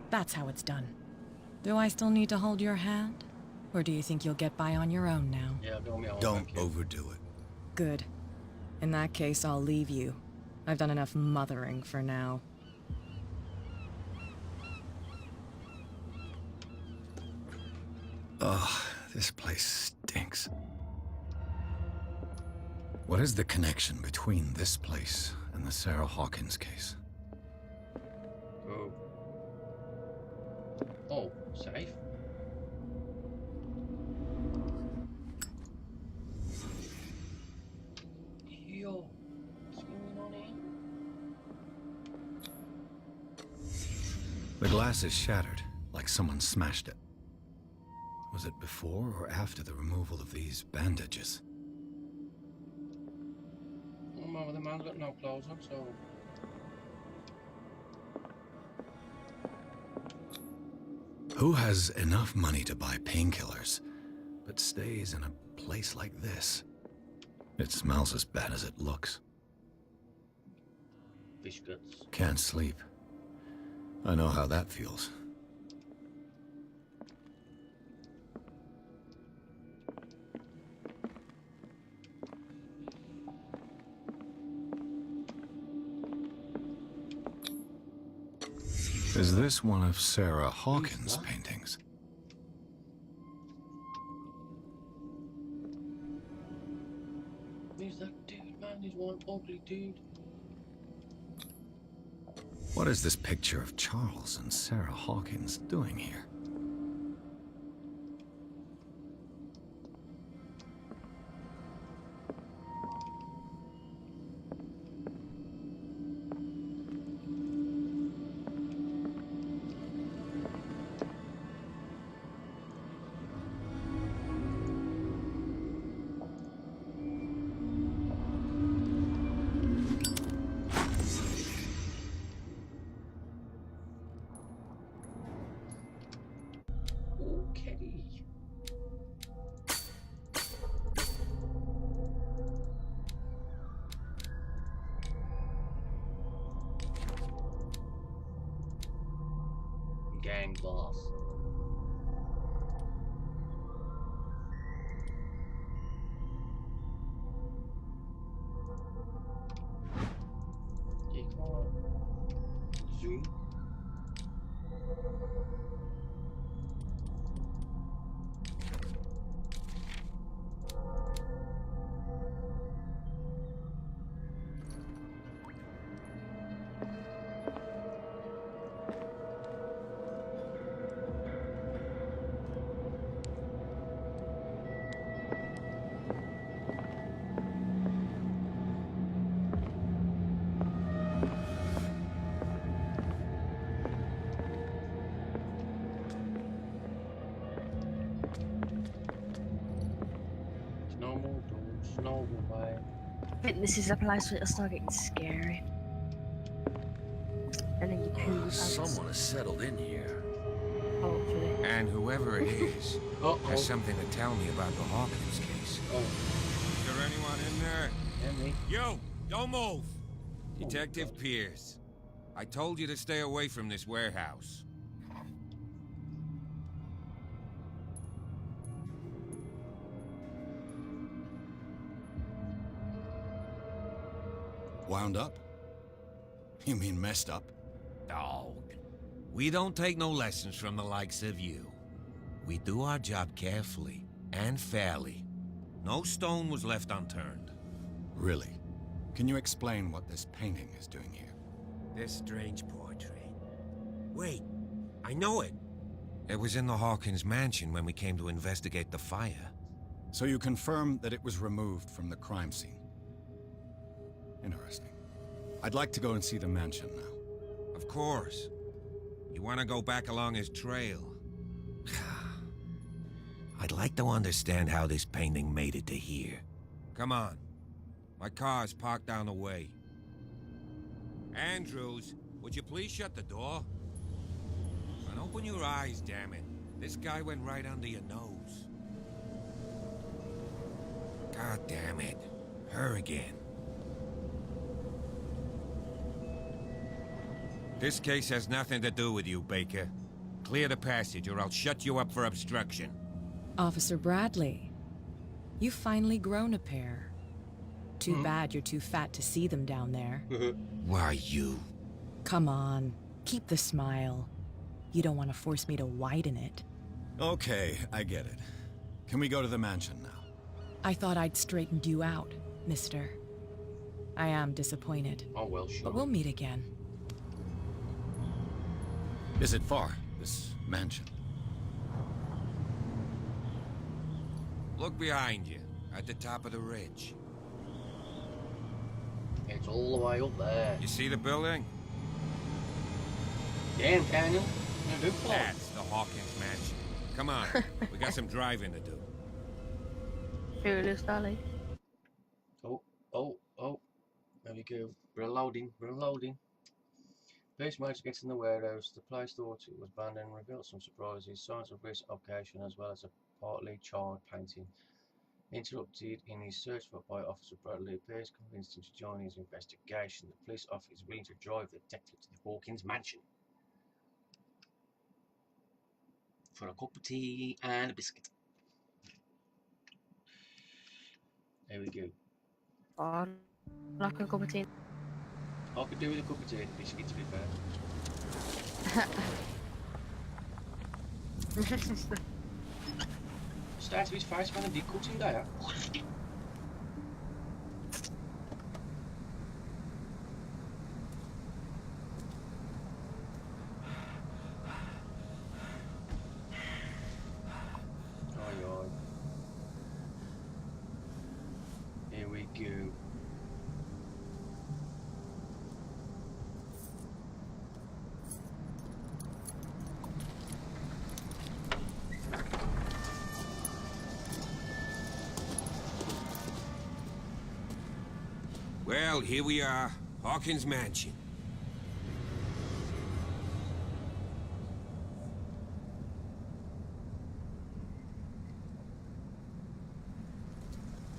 Speaker 11: That's how it's done. Do I still need to hold your hand? Or do you think you'll get by on your own now?
Speaker 1: Yeah,
Speaker 4: don't overdo it.
Speaker 11: Good. In that case, I'll leave you. I've done enough mothering for now.
Speaker 4: Ugh, this place stinks. What is the connection between this place and the Sarah Hawkins case?
Speaker 1: Oh, safe. Yo, what's going on here?
Speaker 4: The glass is shattered, like someone smashed it. Was it before or after the removal of these bandages?
Speaker 1: Well, the man's got no clothes on, so...
Speaker 4: Who has enough money to buy painkillers, but stays in a place like this? It smells as bad as it looks.
Speaker 1: Fish guts.
Speaker 4: Can't sleep. I know how that feels. Is this one of Sarah Hawkins' paintings?
Speaker 1: Who's that dude, man? He's one ugly dude.
Speaker 4: What is this picture of Charles and Sarah Hawkins doing here?
Speaker 1: Gang boss. see. Snowball way.
Speaker 2: I think this is a place where it'll start getting scary. And then you poo.
Speaker 19: Someone has settled in here.
Speaker 2: Hopefully.
Speaker 8: And whoever it is has something to tell me about the Hawkins case. Is there anyone in there? You! Don't move! Detective Pierce. I told you to stay away from this warehouse.
Speaker 4: Wound up? You mean messed up?
Speaker 8: Dog. We don't take no lessons from the likes of you. We do our job carefully and fairly. No stone was left unturned.
Speaker 4: Really? Can you explain what this painting is doing here?
Speaker 8: This strange portrait. Wait, I know it. It was in the Hawkins mansion when we came to investigate the fire.
Speaker 4: So you confirm that it was removed from the crime scene? Interesting. I'd like to go and see the mansion now.
Speaker 8: Of course. You want to go back along his trail? I'd like to understand how this painting made it to here. Come on. My car's parked down the way. Andrews, would you please shut the door? And open your eyes, damn it. This guy went right under your nose. God damn it. Her again. This case has nothing to do with you, Baker. Clear the passage or I'll shut you up for obstruction.
Speaker 11: Officer Bradley, you've finally grown a pair. Too bad you're too fat to see them down there.
Speaker 8: Why you?
Speaker 11: Come on, keep the smile. You don't want to force me to widen it.
Speaker 4: Okay, I get it. Can we go to the mansion now?
Speaker 11: I thought I'd straightened you out, mister. I am disappointed.
Speaker 1: Oh, well, sure.
Speaker 11: But we'll meet again.
Speaker 4: Is it far, this mansion?
Speaker 8: Look behind you, at the top of the ridge.
Speaker 1: It's all the way up there.
Speaker 8: You see the building?
Speaker 1: Damn, Daniel.
Speaker 8: That's the Hawkins mansion. Come on, we got some driving to do.
Speaker 2: Fearless Dolly.
Speaker 1: Oh. There we go. Reloading. Police managed to get in the warehouse. The place thought it was abandoned and revealed some surprises, signs of recent occupation as well as a partly charred painting. Interrupted in his search for by Officer Bradley, appears convinced him to join his investigation. The police officer is willing to drive the detective to the Hawkins mansion for a cup of tea and a biscuit. There we go.
Speaker 2: Oh, like a cup of tea.
Speaker 1: I could do with a cup of tea and a biscuit, to be fair. Start with his face when I did cut him there. Oh, here we go.
Speaker 8: Well, here we are, Hawkins mansion.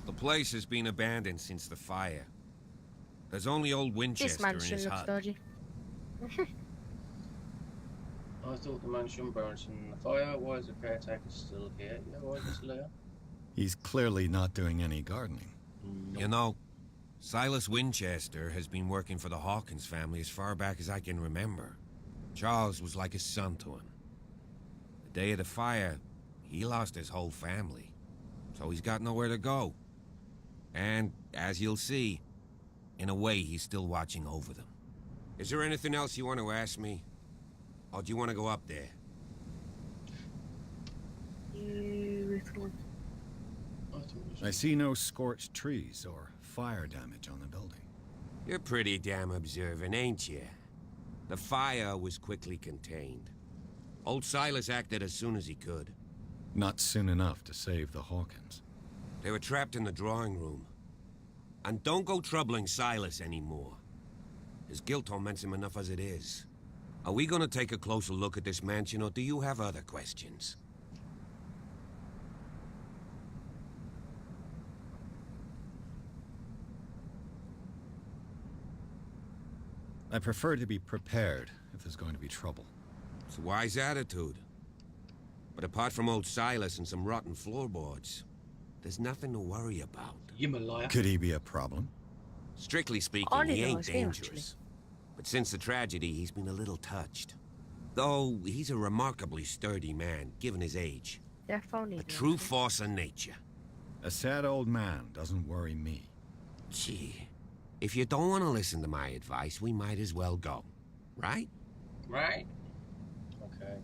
Speaker 8: The place has been abandoned since the fire. There's only old
Speaker 2: This
Speaker 8: Winchester in
Speaker 2: mansion
Speaker 8: his
Speaker 2: looks
Speaker 8: hut.
Speaker 2: dodgy.
Speaker 1: I thought the mansion burned in the fire. Why is the caretaker still here? Yeah, why is he still here?
Speaker 4: He's clearly not doing any gardening.
Speaker 8: You know, Silas Winchester has been working for the Hawkins family as far back as I can remember. Charles was like a son to him. The day of the fire, he lost his whole family, so he's got nowhere to go. And, as you'll see, in a way, he's still watching over them. Is there anything else you want to ask me? Or do you want to go up there?
Speaker 4: I see no scorched trees or fire damage on the building.
Speaker 8: You're pretty damn observant, ain't you? The fire was quickly contained. Old Silas acted as soon as he could.
Speaker 4: Not soon enough to save the Hawkins.
Speaker 8: They were trapped in the drawing room. And don't go troubling Silas anymore. His guilt torments him enough as it is. Are we gonna take a closer look at this mansion, or do you have other questions?
Speaker 4: I prefer to be prepared if there's going to be trouble.
Speaker 8: It's a wise attitude. But apart from old Silas and some rotten floorboards, there's nothing to worry about.
Speaker 4: Could he be a problem?
Speaker 8: Strictly speaking, he ain't dangerous. But since the tragedy, he's been a little touched. Though, he's a remarkably sturdy man, given his age. A true force of nature.
Speaker 4: A sad old man doesn't worry me.
Speaker 8: Gee, if you don't want to listen to my advice, we might as well go. Right?
Speaker 1: Right. Okay.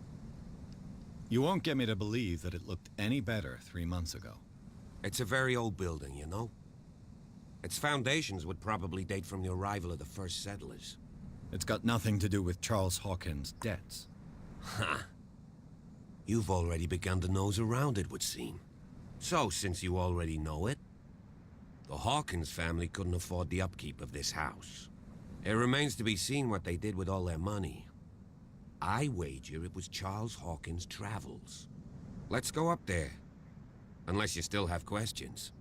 Speaker 4: You won't get me to believe that it looked any better 3 months ago.
Speaker 8: It's a very old building, you know? Its foundations would probably date from the arrival of the first settlers.
Speaker 4: It's got nothing to do with Charles Hawkins' debts.
Speaker 8: Huh. You've already begun to nose around it, would seem. So, since you already know it, the Hawkins family couldn't afford the upkeep of this house. It remains to be seen what they did with all their money. I wager it was Charles Hawkins' travels. Let's go up there. Unless you still have questions.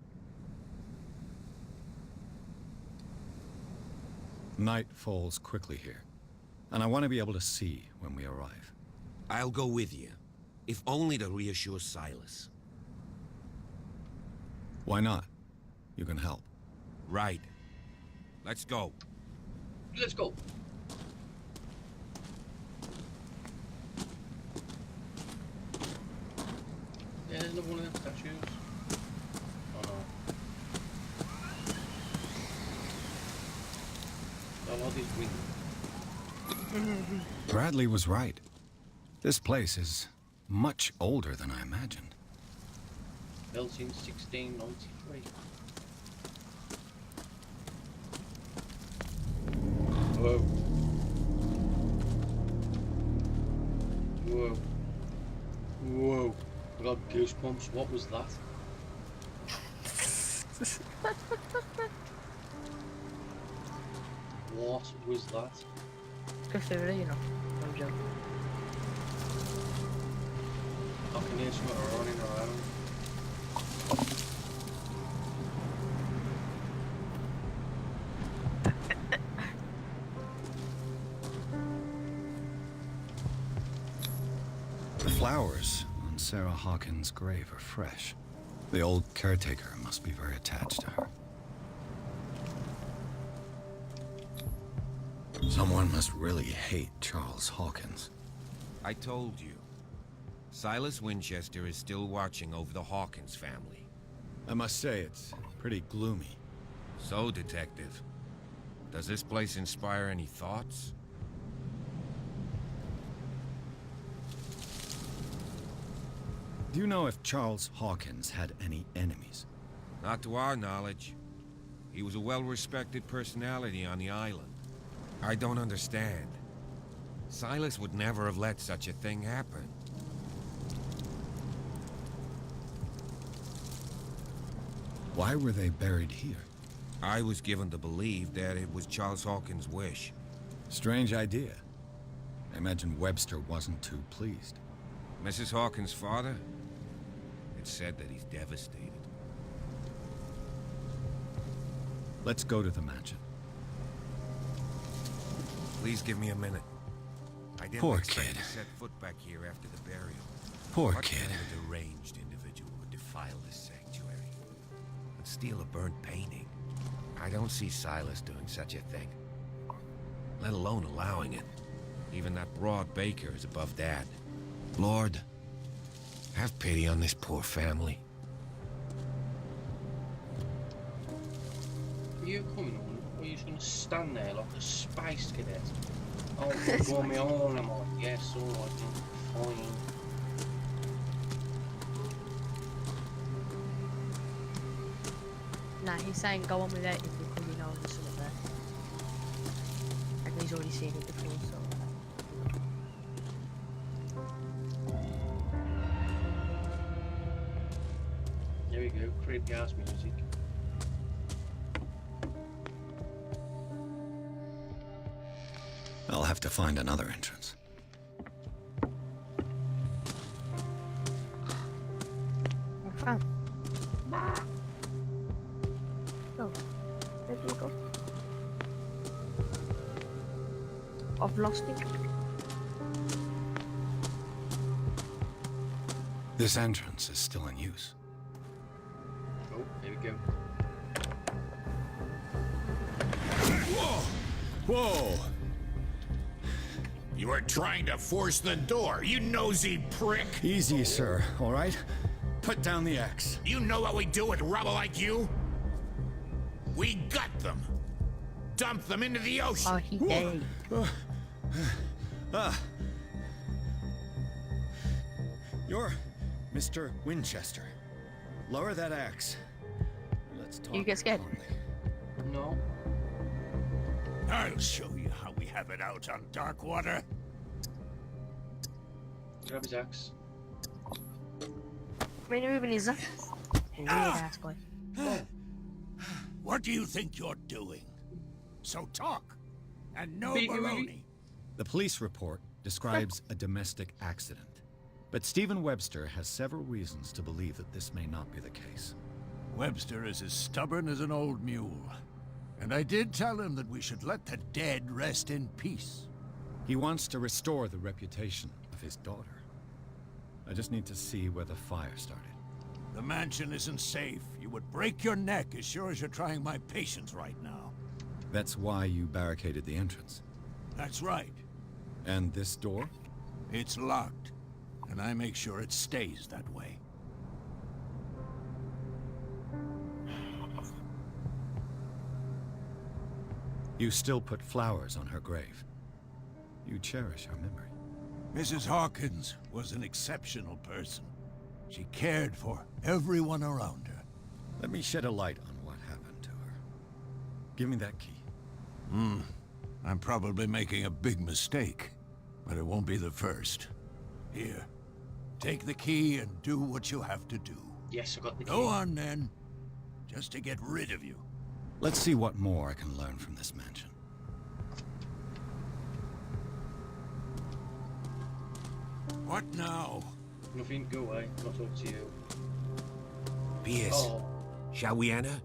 Speaker 4: Night falls quickly here, and I want to be able to see when we arrive.
Speaker 8: I'll go with you, if only to reassure Silas.
Speaker 4: Why not? You can help.
Speaker 8: Right. Let's go.
Speaker 1: Let's go. Yeah, another one of them statues. Oh no. I love these wings.
Speaker 4: Bradley was right. This place is much older than I imagined.
Speaker 1: Built in 1693. Whoa. Whoa. Whoa. I got goosebumps. What was that? What was that?
Speaker 2: Cthulhu, you know. I'm joking.
Speaker 1: I can hear something running around.
Speaker 4: The flowers on Sarah Hawkins' grave are fresh. The old caretaker must be very attached to her. Someone must really hate Charles Hawkins.
Speaker 8: I told you. Silas Winchester is still watching over the Hawkins family.
Speaker 4: I must say, it's pretty gloomy.
Speaker 8: So, Detective, does this place inspire any thoughts?
Speaker 4: Do you know if Charles Hawkins had any enemies?
Speaker 8: Not to our knowledge. He was a well-respected personality on the island. I don't understand. Silas would never have let such a thing happen.
Speaker 4: Why were they buried here?
Speaker 8: I was given to believe that it was Charles Hawkins' wish.
Speaker 4: Strange idea. I imagine Webster wasn't too pleased.
Speaker 8: Mrs. Hawkins' father? It's said that he's devastated.
Speaker 4: Let's go to the mansion.
Speaker 8: Please give me a minute. I didn't
Speaker 4: Poor
Speaker 8: expect
Speaker 4: kid.
Speaker 8: to set foot back here after the burial.
Speaker 4: Poor
Speaker 8: What
Speaker 4: kid.
Speaker 8: kind of deranged individual would defile this sanctuary and steal a burnt painting? I don't see Silas doing such a thing. Let alone allowing it. Even that broad Baker is above that. Lord, have pity on this poor family.
Speaker 1: Are you coming on? Or are you just going to stand there like a space cadet? Oh, go on my own, am I? Yes, alright then. Fine.
Speaker 2: Nah, he's saying go on without it because he knows there's something there. And he's already seen it before, so...
Speaker 1: There we go, creepy house music.
Speaker 4: I'll have to find another entrance.
Speaker 2: Found. Oh, where do you go? I've lost it.
Speaker 4: This entrance is still in use.
Speaker 1: Oh, there we go.
Speaker 7: Whoa! Whoa! You were trying to force the door, you nosy prick!
Speaker 4: Easy, sir, all right? Put down the axe.
Speaker 7: You know what we do with rubble like you? We gut them. Dump them into the ocean.
Speaker 2: Oh, he did.
Speaker 4: You're Mr. Winchester. Lower that axe. Let's talk.
Speaker 2: You get scared?
Speaker 1: No.
Speaker 18: I'll show you how we have it out on Darkwater.
Speaker 1: Grab his axe.
Speaker 2: When you're moving his axe. Weird ass boy.
Speaker 18: What do you think you're doing? So talk, and no
Speaker 1: Big
Speaker 18: baloney.
Speaker 4: The police report describes a domestic accident, but Stephen Webster has several reasons to believe that this may not be the case.
Speaker 18: Webster is as stubborn as an old mule. And I did tell him that we should let the dead rest in peace.
Speaker 4: He wants to restore the reputation of his daughter. I just need to see where the fire started.
Speaker 18: The mansion isn't safe. You would break your neck as sure as you're trying my patience right now.
Speaker 4: That's why you barricaded the entrance.
Speaker 18: That's right.
Speaker 4: And this door?
Speaker 18: It's locked, and I make sure it stays that way.
Speaker 4: You still put flowers on her grave. You cherish her memory.
Speaker 18: Mrs. Hawkins was an exceptional person. She cared for everyone around her.
Speaker 4: Let me shed a light on what happened to her. Give me that key.
Speaker 18: I'm probably making a big mistake, but it won't be the first. Here, take the key and do what you have to do.
Speaker 1: Yes, I got the key.
Speaker 18: Go on then, just to get rid of you.
Speaker 4: Let's see what more I can learn from this mansion.
Speaker 18: What now?
Speaker 1: Nothing, go away. I'm not talking to you.
Speaker 8: Pierce,
Speaker 1: Oh.
Speaker 8: shall we enter?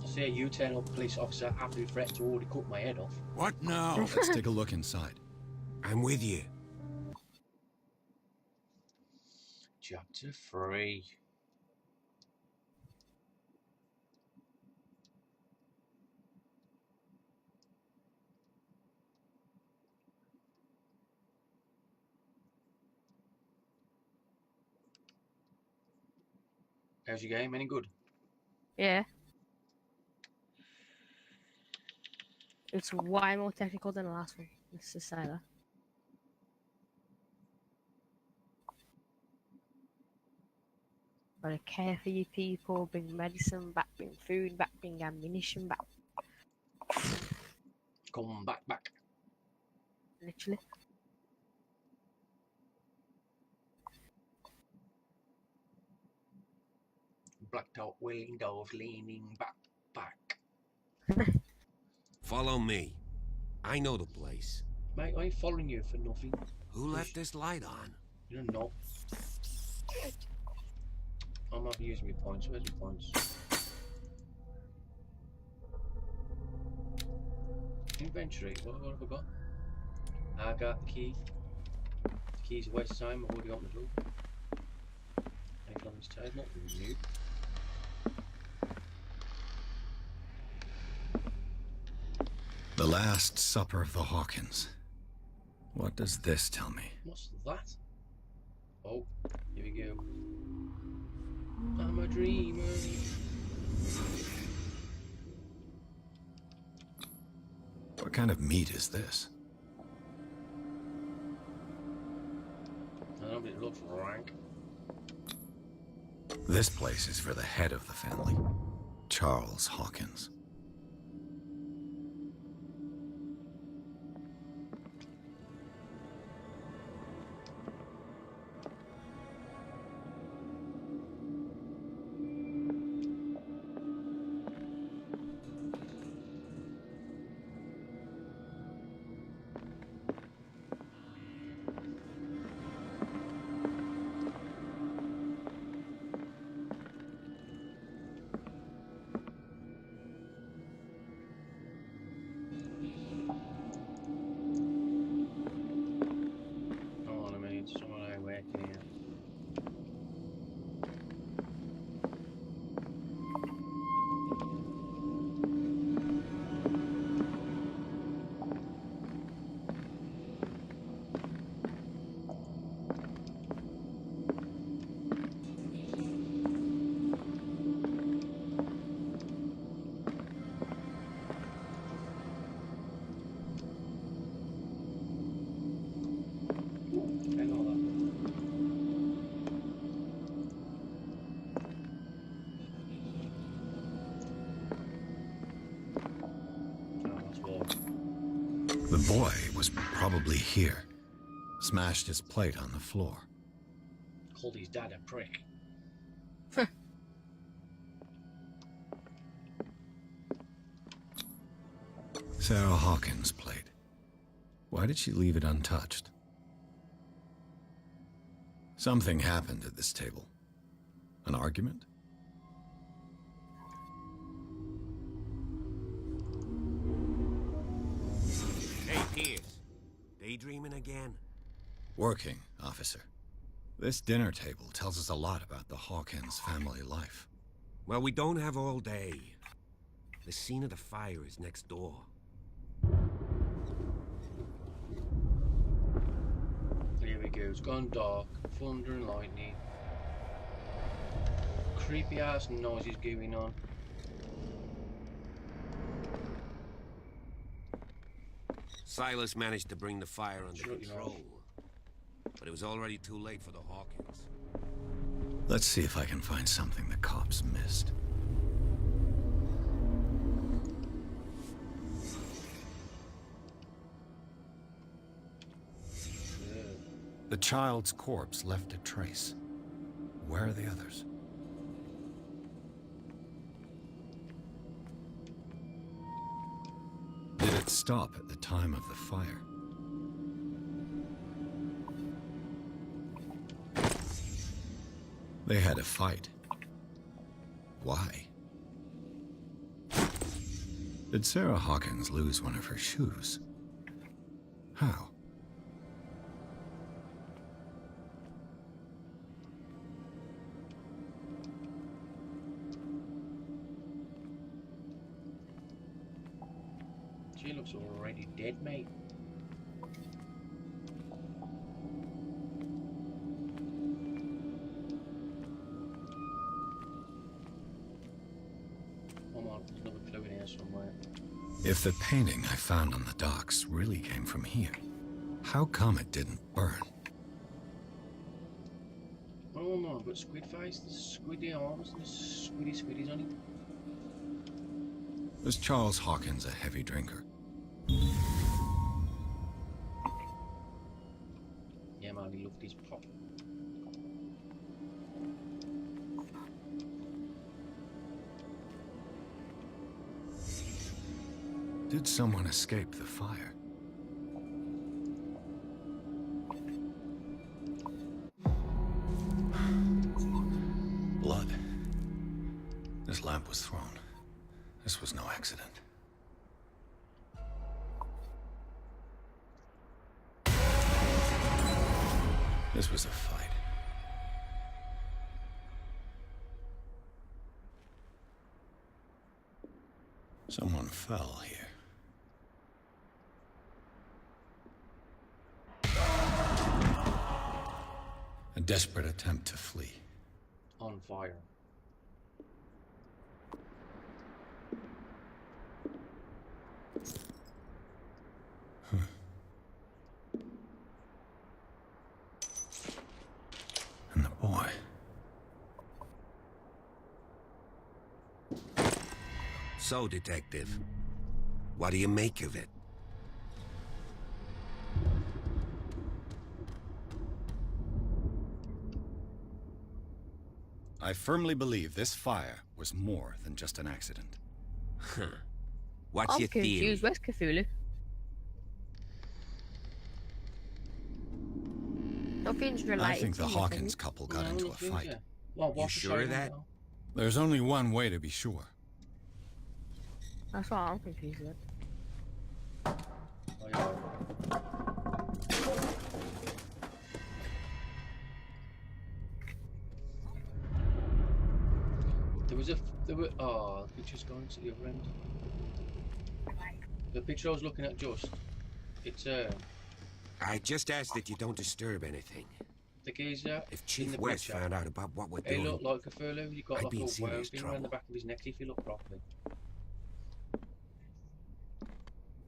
Speaker 1: Say you turn up police officer after you threatened to already cut my head off.
Speaker 18: What now?
Speaker 4: Let's take a look inside.
Speaker 8: I'm with you.
Speaker 1: Chapter 3. How's your game? Any good?
Speaker 2: Yeah. It's way more technical than the last one. Let's just say that. Gotta care for your people, bring medicine back, bring food back, bring ammunition back.
Speaker 1: Come back.
Speaker 2: Literally.
Speaker 1: Blacked out windows leaning back.
Speaker 8: Follow me. I know the place.
Speaker 1: Mate, I ain't following you for nothing.
Speaker 8: Who left this light on?
Speaker 1: You don't know. I'm not using my points. Where's my points? Inventory. What have I got? I got the key. The key's a waste of time. I've already opened the door. Anything on this table? Nope.
Speaker 4: The Last Supper of the Hawkins. What does this tell me?
Speaker 1: What's that? Oh, here we go. I'm a dreamer.
Speaker 4: What kind of meat is this?
Speaker 1: I don't know, but it looks rank.
Speaker 4: This place is for the head of the family, Charles Hawkins. The boy was probably here. Smashed his plate on the floor.
Speaker 1: Called his dad a prick.
Speaker 4: Sarah Hawkins' plate. Why did she leave it untouched? Something happened at this table. An argument?
Speaker 8: Hey, Pierce. Daydreaming again?
Speaker 4: Working, officer. This dinner table tells us a lot about the Hawkins family life.
Speaker 8: Well, we don't have all day. The scene of the fire is next door.
Speaker 1: Here we go. It's gone dark. Thunder and lightning. Creepy ass noises going on.
Speaker 8: Silas managed to bring the fire under control. But it was already too late for the Hawkins.
Speaker 4: Let's see if I can find something the cops missed. The child's corpse left a trace. Where are the others? Did it stop at the time of the fire? They had a fight. Why? Did Sarah Hawkins lose one of her shoes? How?
Speaker 1: She looks already dead, mate. Come on, there's another clue in here somewhere.
Speaker 4: If the painting I found on the docks really came from here, how come it didn't burn?
Speaker 1: Oh no, I've got squid face, there's squiddy arms, there's squiddies on it.
Speaker 4: Was Charles Hawkins a heavy drinker?
Speaker 1: Yeah man, he loved his pop.
Speaker 4: Did someone escape the fire? Blood. This lamp was thrown. This was no accident. This was a fight. Someone fell here. desperate attempt to flee.
Speaker 1: On fire.
Speaker 4: And the boy.
Speaker 20: So, Detective, what do you make of it?
Speaker 4: I firmly believe this fire was more than just an accident.
Speaker 20: Huh. What's
Speaker 2: I'm
Speaker 20: your theory?
Speaker 2: confused. Where's Cthulhu? Nothing's related.
Speaker 4: I think the
Speaker 2: to
Speaker 4: Hawkins
Speaker 2: nothing.
Speaker 4: couple got into a fight.
Speaker 20: You sure of that?
Speaker 4: There's only one way to be sure.
Speaker 2: That's what I'm confused with.
Speaker 1: Oh, the picture's going to the other end. The picture I was looking at it's
Speaker 20: I just asked that you don't disturb anything.
Speaker 1: the geezer.
Speaker 20: If Chief West found out about what we're doing,
Speaker 1: He looked like Cthulhu. He got
Speaker 20: I'd
Speaker 1: like
Speaker 20: be in
Speaker 1: a worm
Speaker 20: serious
Speaker 1: thing around
Speaker 20: trouble.
Speaker 1: the back of his neck if you look properly.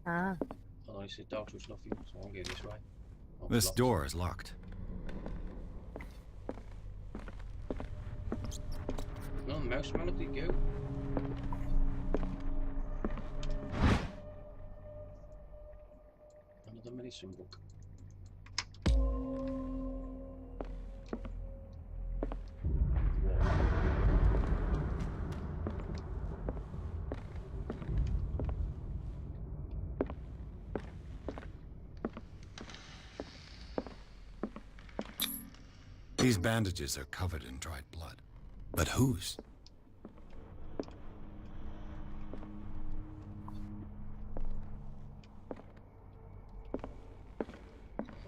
Speaker 2: Ah.
Speaker 1: Oh, he said, "Don't touch nothing," so I'm going this way. Oh,
Speaker 4: This
Speaker 1: locked.
Speaker 4: door is locked.
Speaker 1: No, mouse man, up you go. Another medicine book.
Speaker 4: These bandages are covered in dried blood. But whose?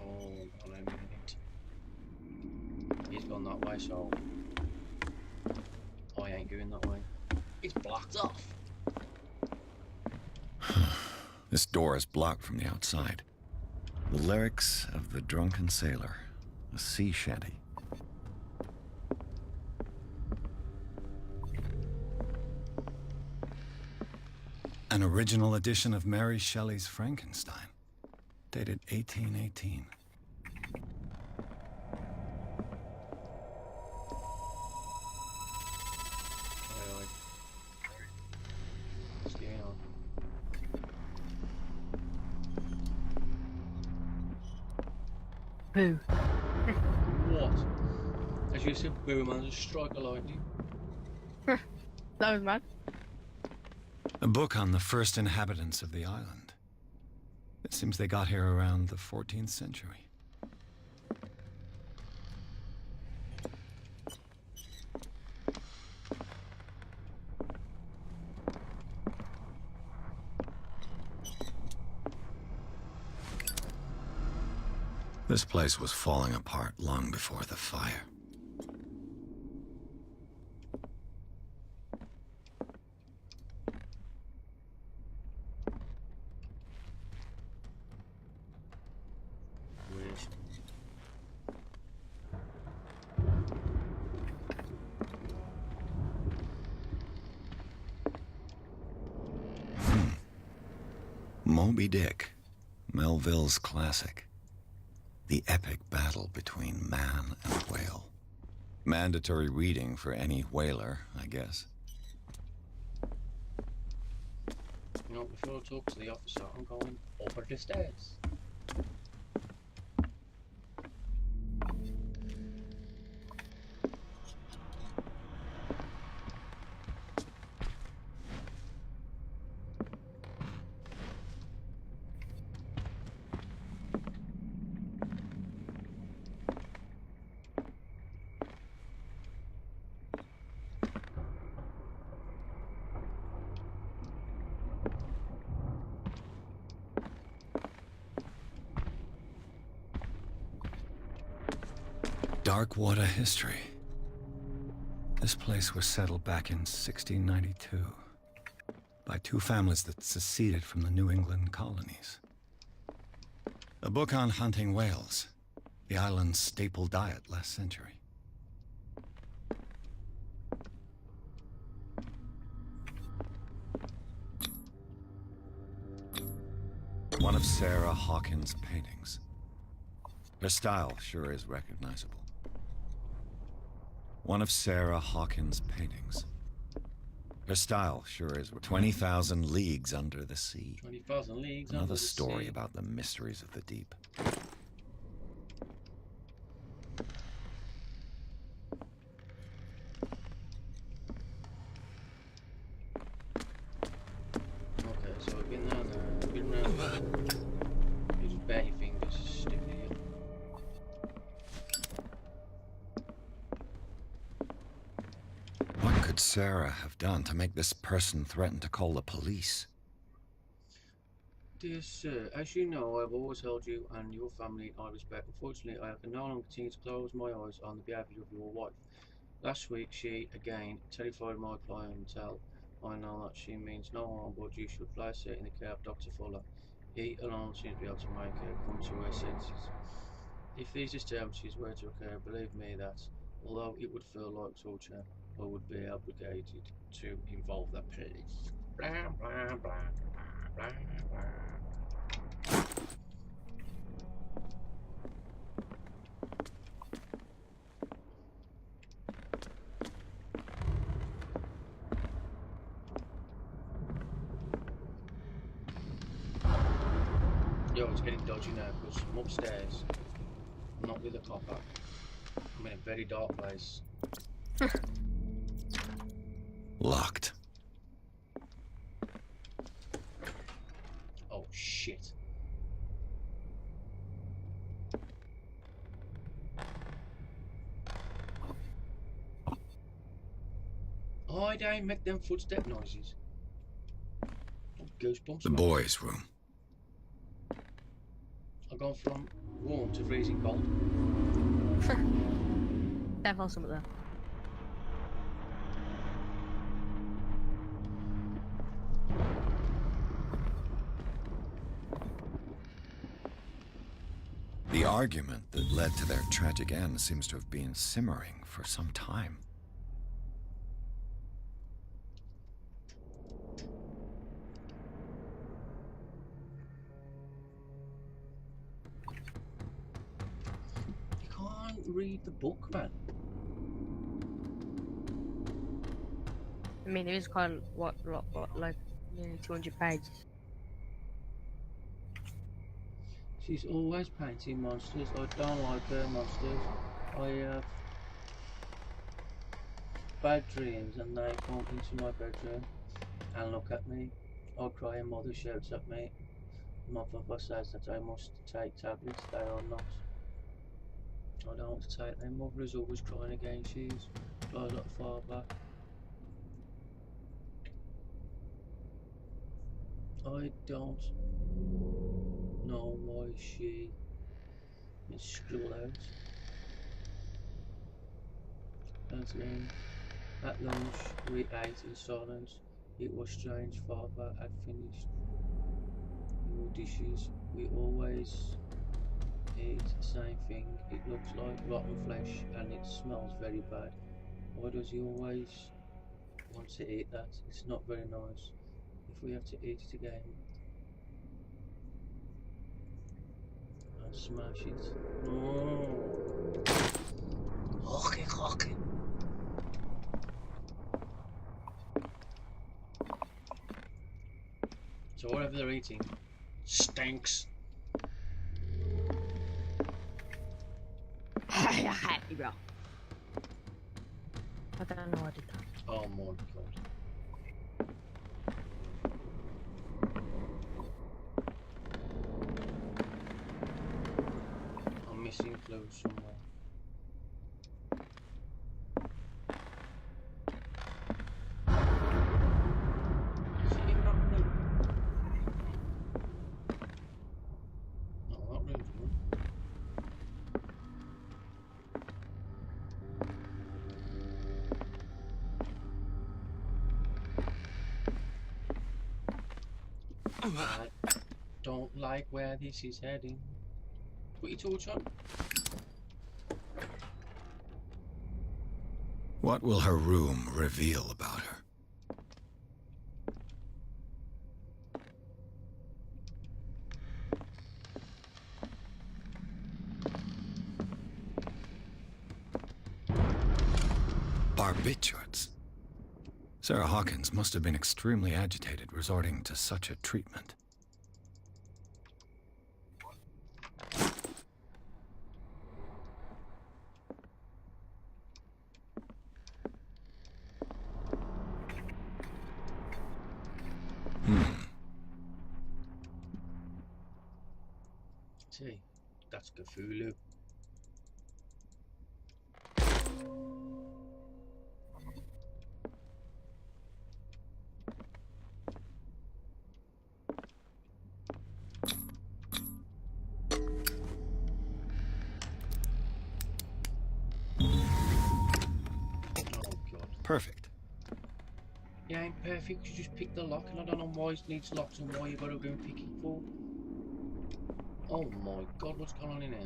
Speaker 1: Oh, on a minute. He's gone that way, so I ain't going that way. It's blocked off.
Speaker 4: This door is blocked from the outside. The lyrics of the drunken sailor, a sea shanty. An original edition of Mary Shelley's Frankenstein, dated 1818.
Speaker 1: What's going on?
Speaker 2: Boo.
Speaker 1: What? As you said, boo man, just strike a lightning.
Speaker 2: That was mad.
Speaker 4: A book on the first inhabitants of the island. It seems they got here around the 14th century. This place was falling apart long before the fire. Moby Dick, Melville's classic. The epic battle between man and whale. Mandatory reading for any whaler, I guess.
Speaker 1: You know, before I talk to the officer, I'm going over the stairs.
Speaker 4: Dark water history. This place was settled back in 1692 by two families that seceded from the New England colonies. A book on hunting whales, The island's staple diet last century. One of Sarah Hawkins' paintings. Her style sure is recognizable. One of Sarah Hawkins' paintings. Her style sure is 20,000 Leagues Under the Sea.
Speaker 1: 20,000 Leagues
Speaker 4: Another
Speaker 1: Under the
Speaker 4: story
Speaker 1: Sea.
Speaker 4: about the mysteries of the deep.
Speaker 1: Okay, so we've been down there, we've been around there. You just bare your fingers, stick it here.
Speaker 4: What could Sarah have done to make this person threaten to call the police?
Speaker 1: Dear sir, as you know, I have always held you and your family in high respect. Unfortunately, I can no longer continue to close my eyes on the behaviour of your wife. Last week, she again terrified my clientele. I know that she means no harm, but you should place her in the care of Dr. Fuller. He alone seems to be able to make her come to her senses. If these disturbances were to occur, believe me that, although it would feel like torture, I would be obligated to involve the police. Blah, blah, blah, blah, blah, blah. Yo, it's getting dodgy now because I'm upstairs, not with a copper. I'm in a very dark place.
Speaker 4: Locked.
Speaker 1: Oh shit. I don't make them footstep noises. Oh, goosebumps.
Speaker 4: The boys' room.
Speaker 1: I've gone from warm to freezing cold.
Speaker 2: Definitely something there.
Speaker 4: The argument that led to their tragic end seems to have been simmering for some time.
Speaker 1: You can't read the book, man.
Speaker 2: I mean, it is quite what like nearly 200 pages.
Speaker 1: She's always painting monsters. I don't like her monsters. I have bad dreams and they come into my bedroom and look at me. I cry and mother shouts at me. Mother says that I must take tablets. They are not. I don't want to take them. Mother is always crying again. She's cries like father. I don't know why she is scribbled out. And then at lunch we ate in silence. It was strange. Father had finished your dishes. We always eat the same thing. It looks like rotten flesh and it smells very bad. Why does he always want to eat that? It's not very nice. If we have to eat it again, I'll smash it. Oh. Hockey. So whatever they're eating stinks.
Speaker 2: I hate you, bro. I don't know what I did that.
Speaker 1: Oh my god. I'm missing clothes somewhere. Is it in that room? No, that room's good. I don't like where this is heading. Put your torch on.
Speaker 4: What will her room reveal about her? Barbiturates. Sarah Hawkins must have been extremely agitated resorting to such a treatment.
Speaker 1: See, that's Cthulhu.
Speaker 4: Perfect.
Speaker 1: Yeah, ain't perfect. You just pick the lock, and I don't know why it needs locks and why you gotta go and pick it for. Oh my god, what's going on in here?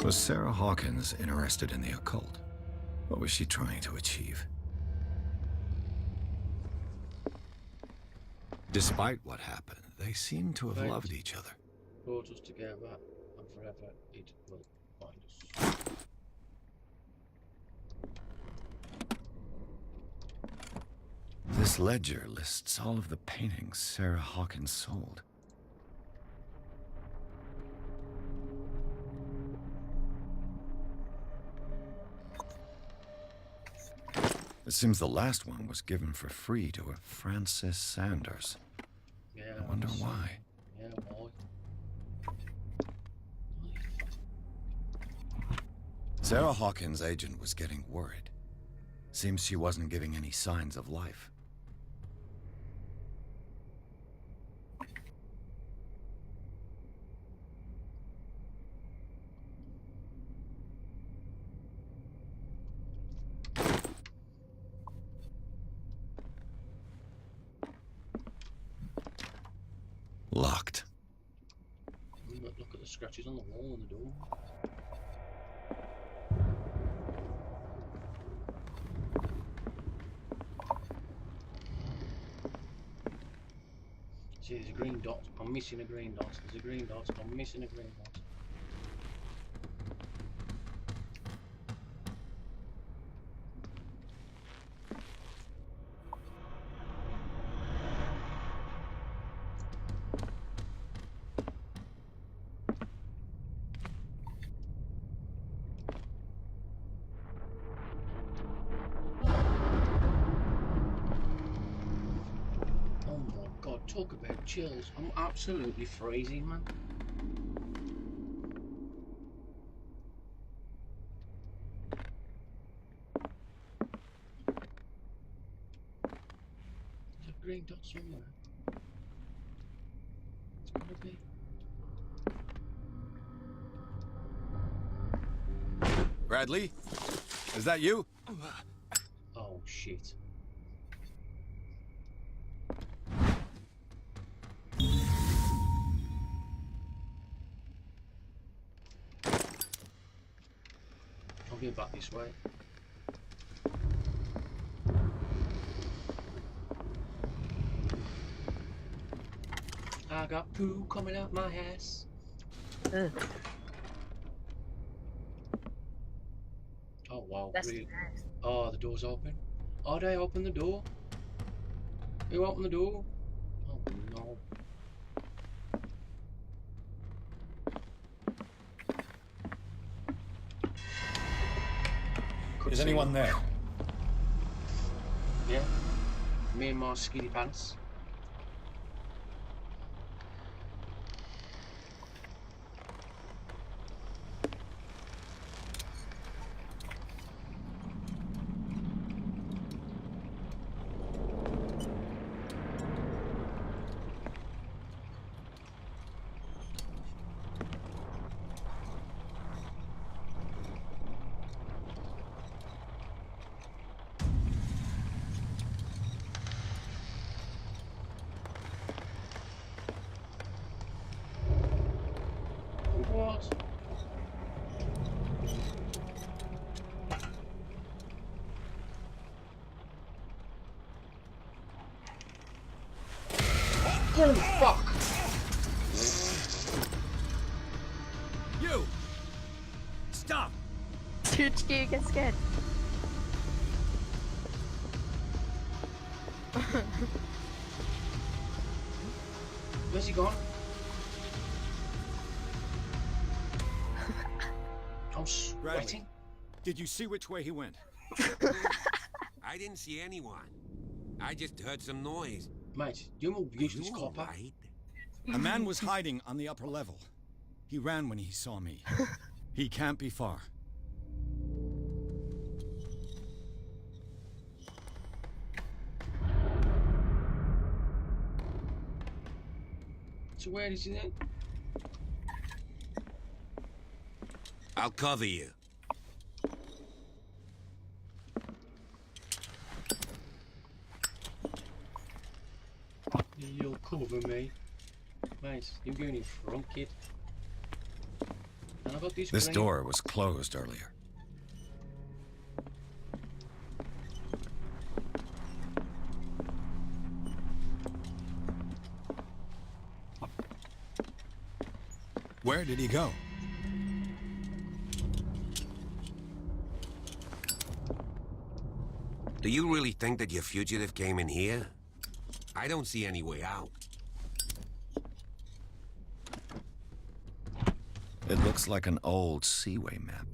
Speaker 4: Was Sarah Hawkins interested in the occult? What was she trying to achieve? Despite what happened, they seem to have loved each other.
Speaker 1: Brought us together, and forever it will bind us.
Speaker 4: This ledger lists all of the paintings Sarah Hawkins sold. It seems the last one was given for free to a Francis Sanders.
Speaker 1: Yeah,
Speaker 4: I wonder why.
Speaker 1: Yeah, why?
Speaker 4: Sarah Hawkins' agent was getting worried. Seems she wasn't giving any signs of life. Locked.
Speaker 1: Look at the scratches on the wall and the door. See, there's a green dot. I'm missing a green dot. There's a green dot. I'm missing a green dot. Talk about chills. I'm absolutely freezing, man. There's a green dot somewhere. It's gotta be.
Speaker 4: Bradley? Is that you?
Speaker 1: Oh, shit. I'll get back this way. I got poo coming out my ass. Oh wow, really?
Speaker 2: Nice.
Speaker 1: Oh, the door's open. Oh, they open the door? Who opened the door? Oh no.
Speaker 4: Is anyone there?
Speaker 1: Yeah. Me and my skinny pants. Kill him, fuck!
Speaker 9: You! Stop!
Speaker 2: Dude, you get scared.
Speaker 1: Where's he gone? I'm sweating.
Speaker 4: Did you see which way he went?
Speaker 20: I didn't see anyone. I just heard some noise.
Speaker 1: Mate, you're more useless copper.
Speaker 20: Right?
Speaker 4: A man was hiding on the upper level. He ran when he saw me. He can't be far.
Speaker 1: So where is he then?
Speaker 20: I'll cover you.
Speaker 1: You'll cover me. Mate, you're going in front, kid. And I got
Speaker 4: This door was closed earlier. Where did he go?
Speaker 20: Do you really think that your fugitive came in here? I don't see any way out.
Speaker 4: It looks like an old seaway map.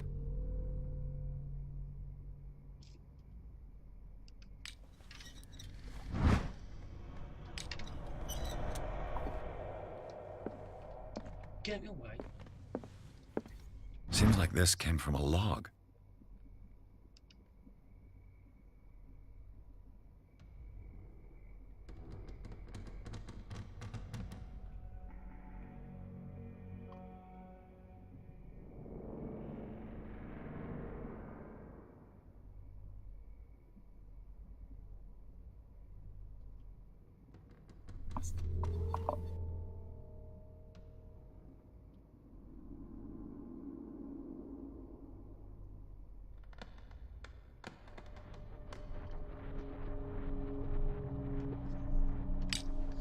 Speaker 1: Get me away.
Speaker 4: Seems like this came from a log.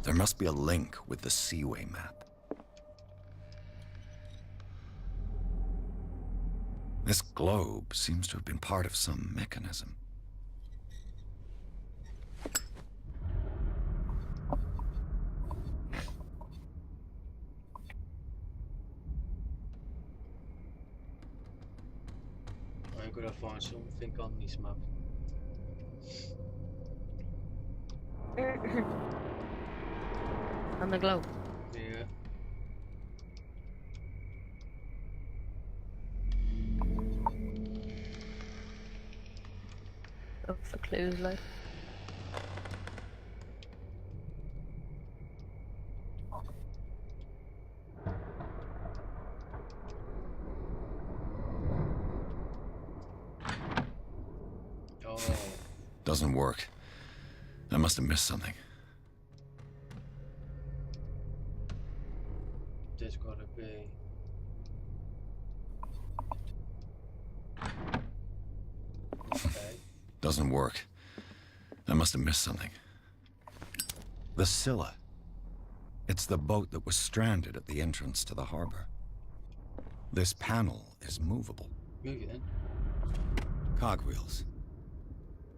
Speaker 4: There must be a link with the seaway map. This globe seems to have been part of some mechanism.
Speaker 1: I'm gonna find something on this map.
Speaker 2: On the globe.
Speaker 1: Yeah.
Speaker 2: Look for clues, like.
Speaker 1: Oh.
Speaker 4: Doesn't work. I must have missed something.
Speaker 1: There's gotta be. Okay.
Speaker 4: Doesn't work. I must have missed something. The Scylla. It's the boat that was stranded at the entrance to the harbor. This panel is movable.
Speaker 1: Move it then.
Speaker 4: Cogwheels.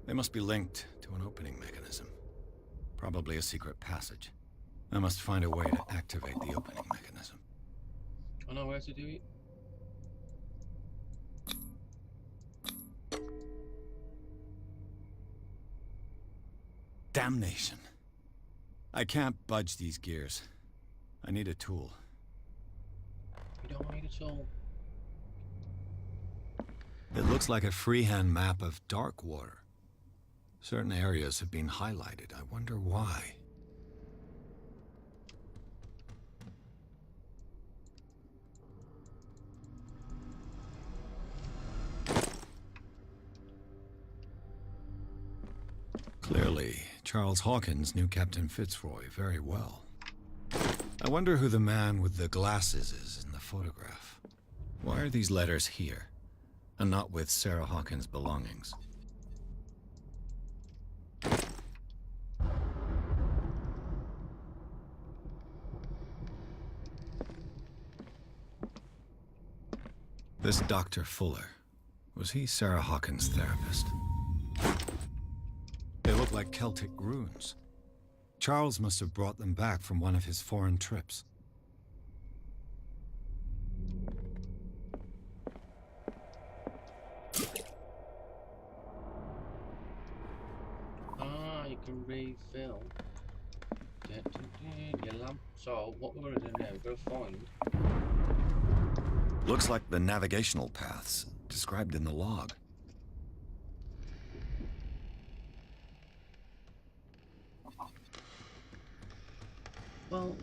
Speaker 4: They must be linked to an opening mechanism. Probably a secret passage. I must find a way to activate the opening mechanism.
Speaker 1: I know where to do it.
Speaker 4: Damnation. I can't budge these gears. I need a tool.
Speaker 1: You don't need a tool.
Speaker 4: It looks like a freehand map of dark water. Certain areas have been highlighted. I wonder why. Clearly, Charles Hawkins knew Captain Fitzroy very well. I wonder who the man with the glasses is in the photograph. Why are these letters here, and not with Sarah Hawkins' belongings? This Dr. Fuller, was he Sarah Hawkins' therapist? They look like Celtic runes. Charles must have brought them back from one of his foreign trips.
Speaker 1: Ah, you can refill. Your lamp. So, what we're going to do now, we're going to find...
Speaker 4: Looks like the navigational paths described in the log.
Speaker 1: Well...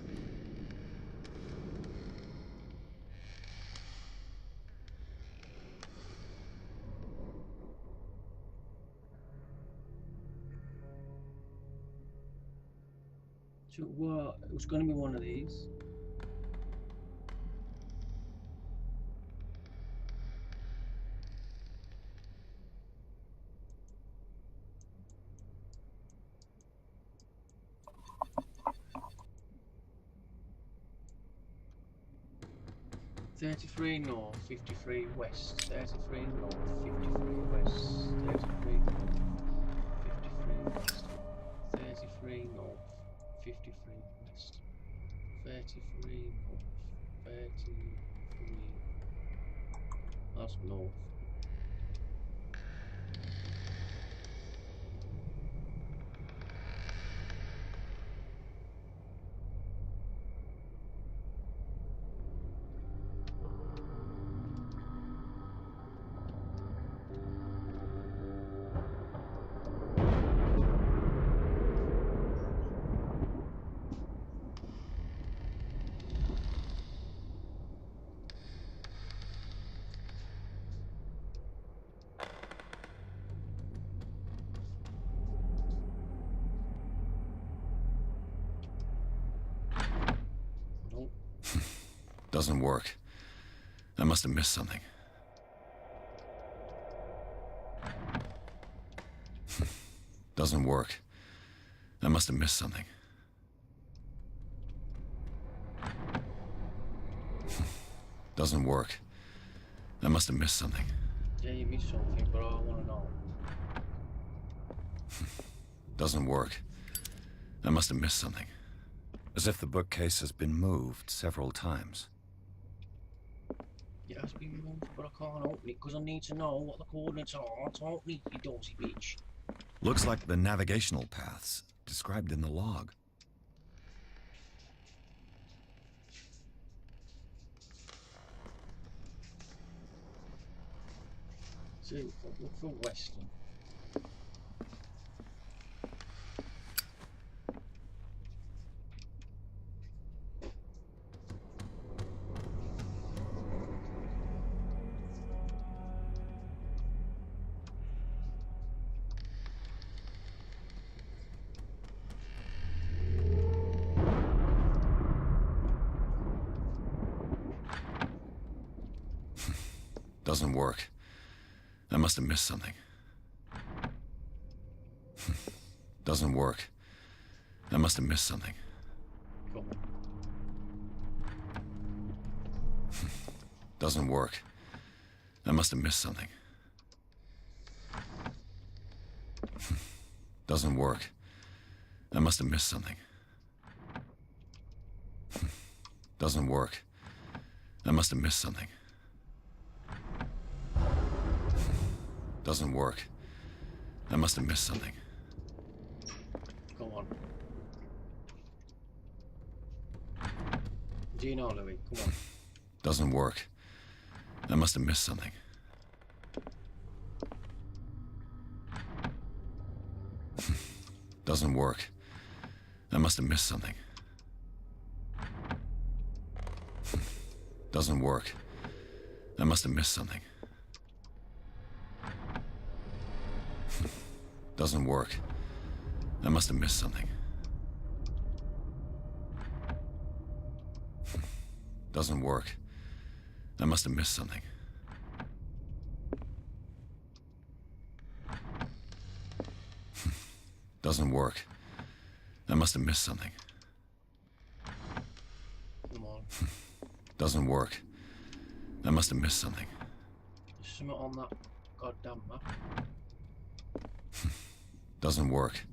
Speaker 1: So, it was going to be one of these. $33 north, 53 west, 33 north, 53 west, 33 north, 53 west, 33 north, 53 west, 33 north, 33, that's north.
Speaker 4: Doesn't work. I must have missed something. Doesn't work. I must have missed something. Doesn't work. I must have missed something.
Speaker 1: Yeah, you missed something, but I want to know.
Speaker 4: Doesn't work. I must have missed something. As if the bookcase has been moved several times.
Speaker 1: It has been moved, but I can't open it because I need to know what the coordinates are to open it, you dozy bitch.
Speaker 4: Looks like the navigational paths described in the log.
Speaker 1: So, look for western.
Speaker 4: Doesn't work. I must have missed something. Doesn't work. I must have missed something.
Speaker 1: Cool.
Speaker 4: Doesn't work. I must have missed something. Doesn't work. I must have missed something. Doesn't work. I must have missed something. Doesn't work. I must have missed something.
Speaker 1: Come on. Do you know, Louis? Come on.
Speaker 4: Doesn't work. I must have missed something. Doesn't work. I must have missed something. Doesn't work. I must have missed something. Doesn't work. I must have missed something. Doesn't work. I must have missed something. Doesn't work. I must have missed something.
Speaker 1: Come on.
Speaker 4: Doesn't work. I must have missed something.
Speaker 1: something on that goddamn map.
Speaker 4: Doesn't work.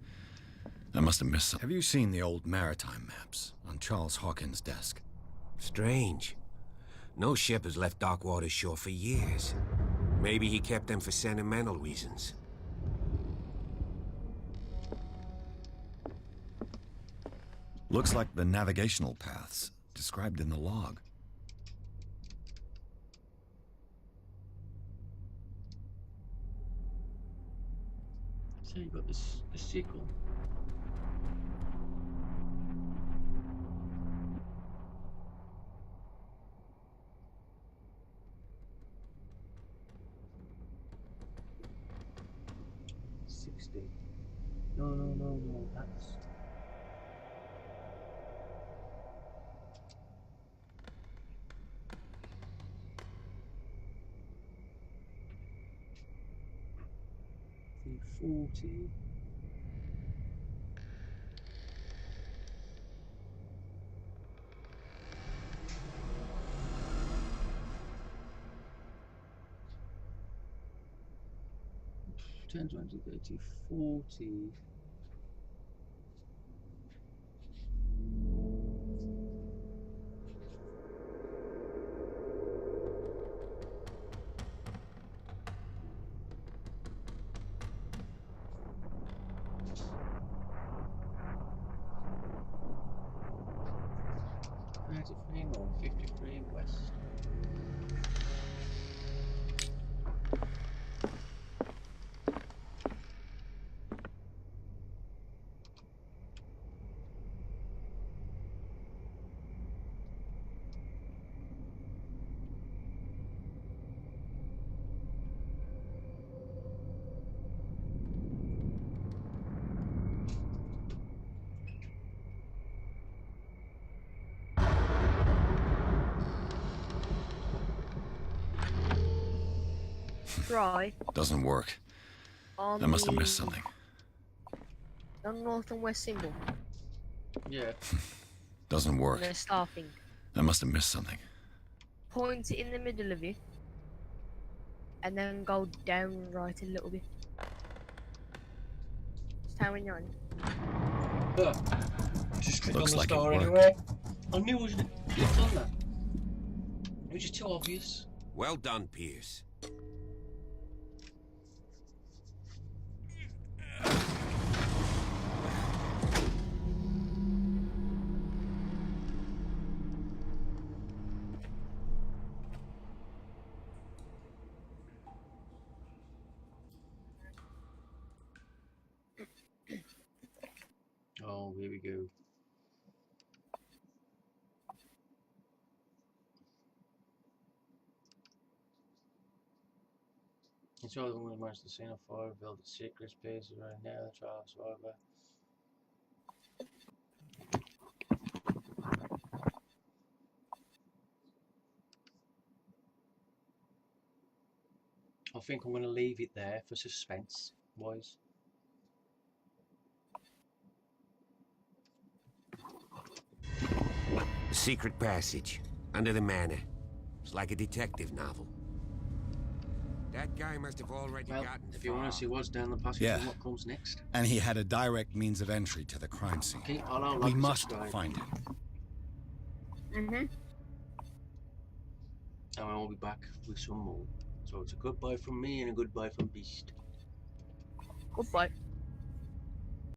Speaker 4: I must have missed some. Have you seen the old maritime maps on Charles Hawkins' desk?
Speaker 20: Strange. No ship has left Darkwater shore for years. Maybe he kept them for sentimental reasons.
Speaker 4: Looks like the navigational paths described in the log.
Speaker 1: So you got this sequel. No, that's... $40. $10, $20, $30, $40. Or 53 west.
Speaker 2: Right.
Speaker 4: Doesn't work. I must have missed something.
Speaker 2: On north and west symbol.
Speaker 1: Yeah.
Speaker 4: Doesn't work.
Speaker 2: And the star thing.
Speaker 4: I must have missed something.
Speaker 2: Point it in the middle of you. And then go down right a little bit. Just how when you're on.
Speaker 1: Just click
Speaker 4: Looks
Speaker 1: on the
Speaker 4: like
Speaker 1: star
Speaker 4: it worked.
Speaker 1: anyway. I knew I was done that. It was just too obvious.
Speaker 20: Well done, Pierce.
Speaker 1: Oh, here we go. It's all the one who managed to see a fire, build its secret space around now, the trial survivor. I think I'm going to leave it there for suspense wise.
Speaker 20: The secret passage, under the manor. It's like a detective novel. That guy must have already gotten
Speaker 1: if you want to see what's down the passage and what comes next.
Speaker 4: And he had a direct means of entry to the crime scene.
Speaker 1: Okay, I'll
Speaker 4: we must find him.
Speaker 2: Mm-hmm.
Speaker 1: And I'll be back with some more. So it's a goodbye from me and a goodbye from Beast.
Speaker 2: Goodbye.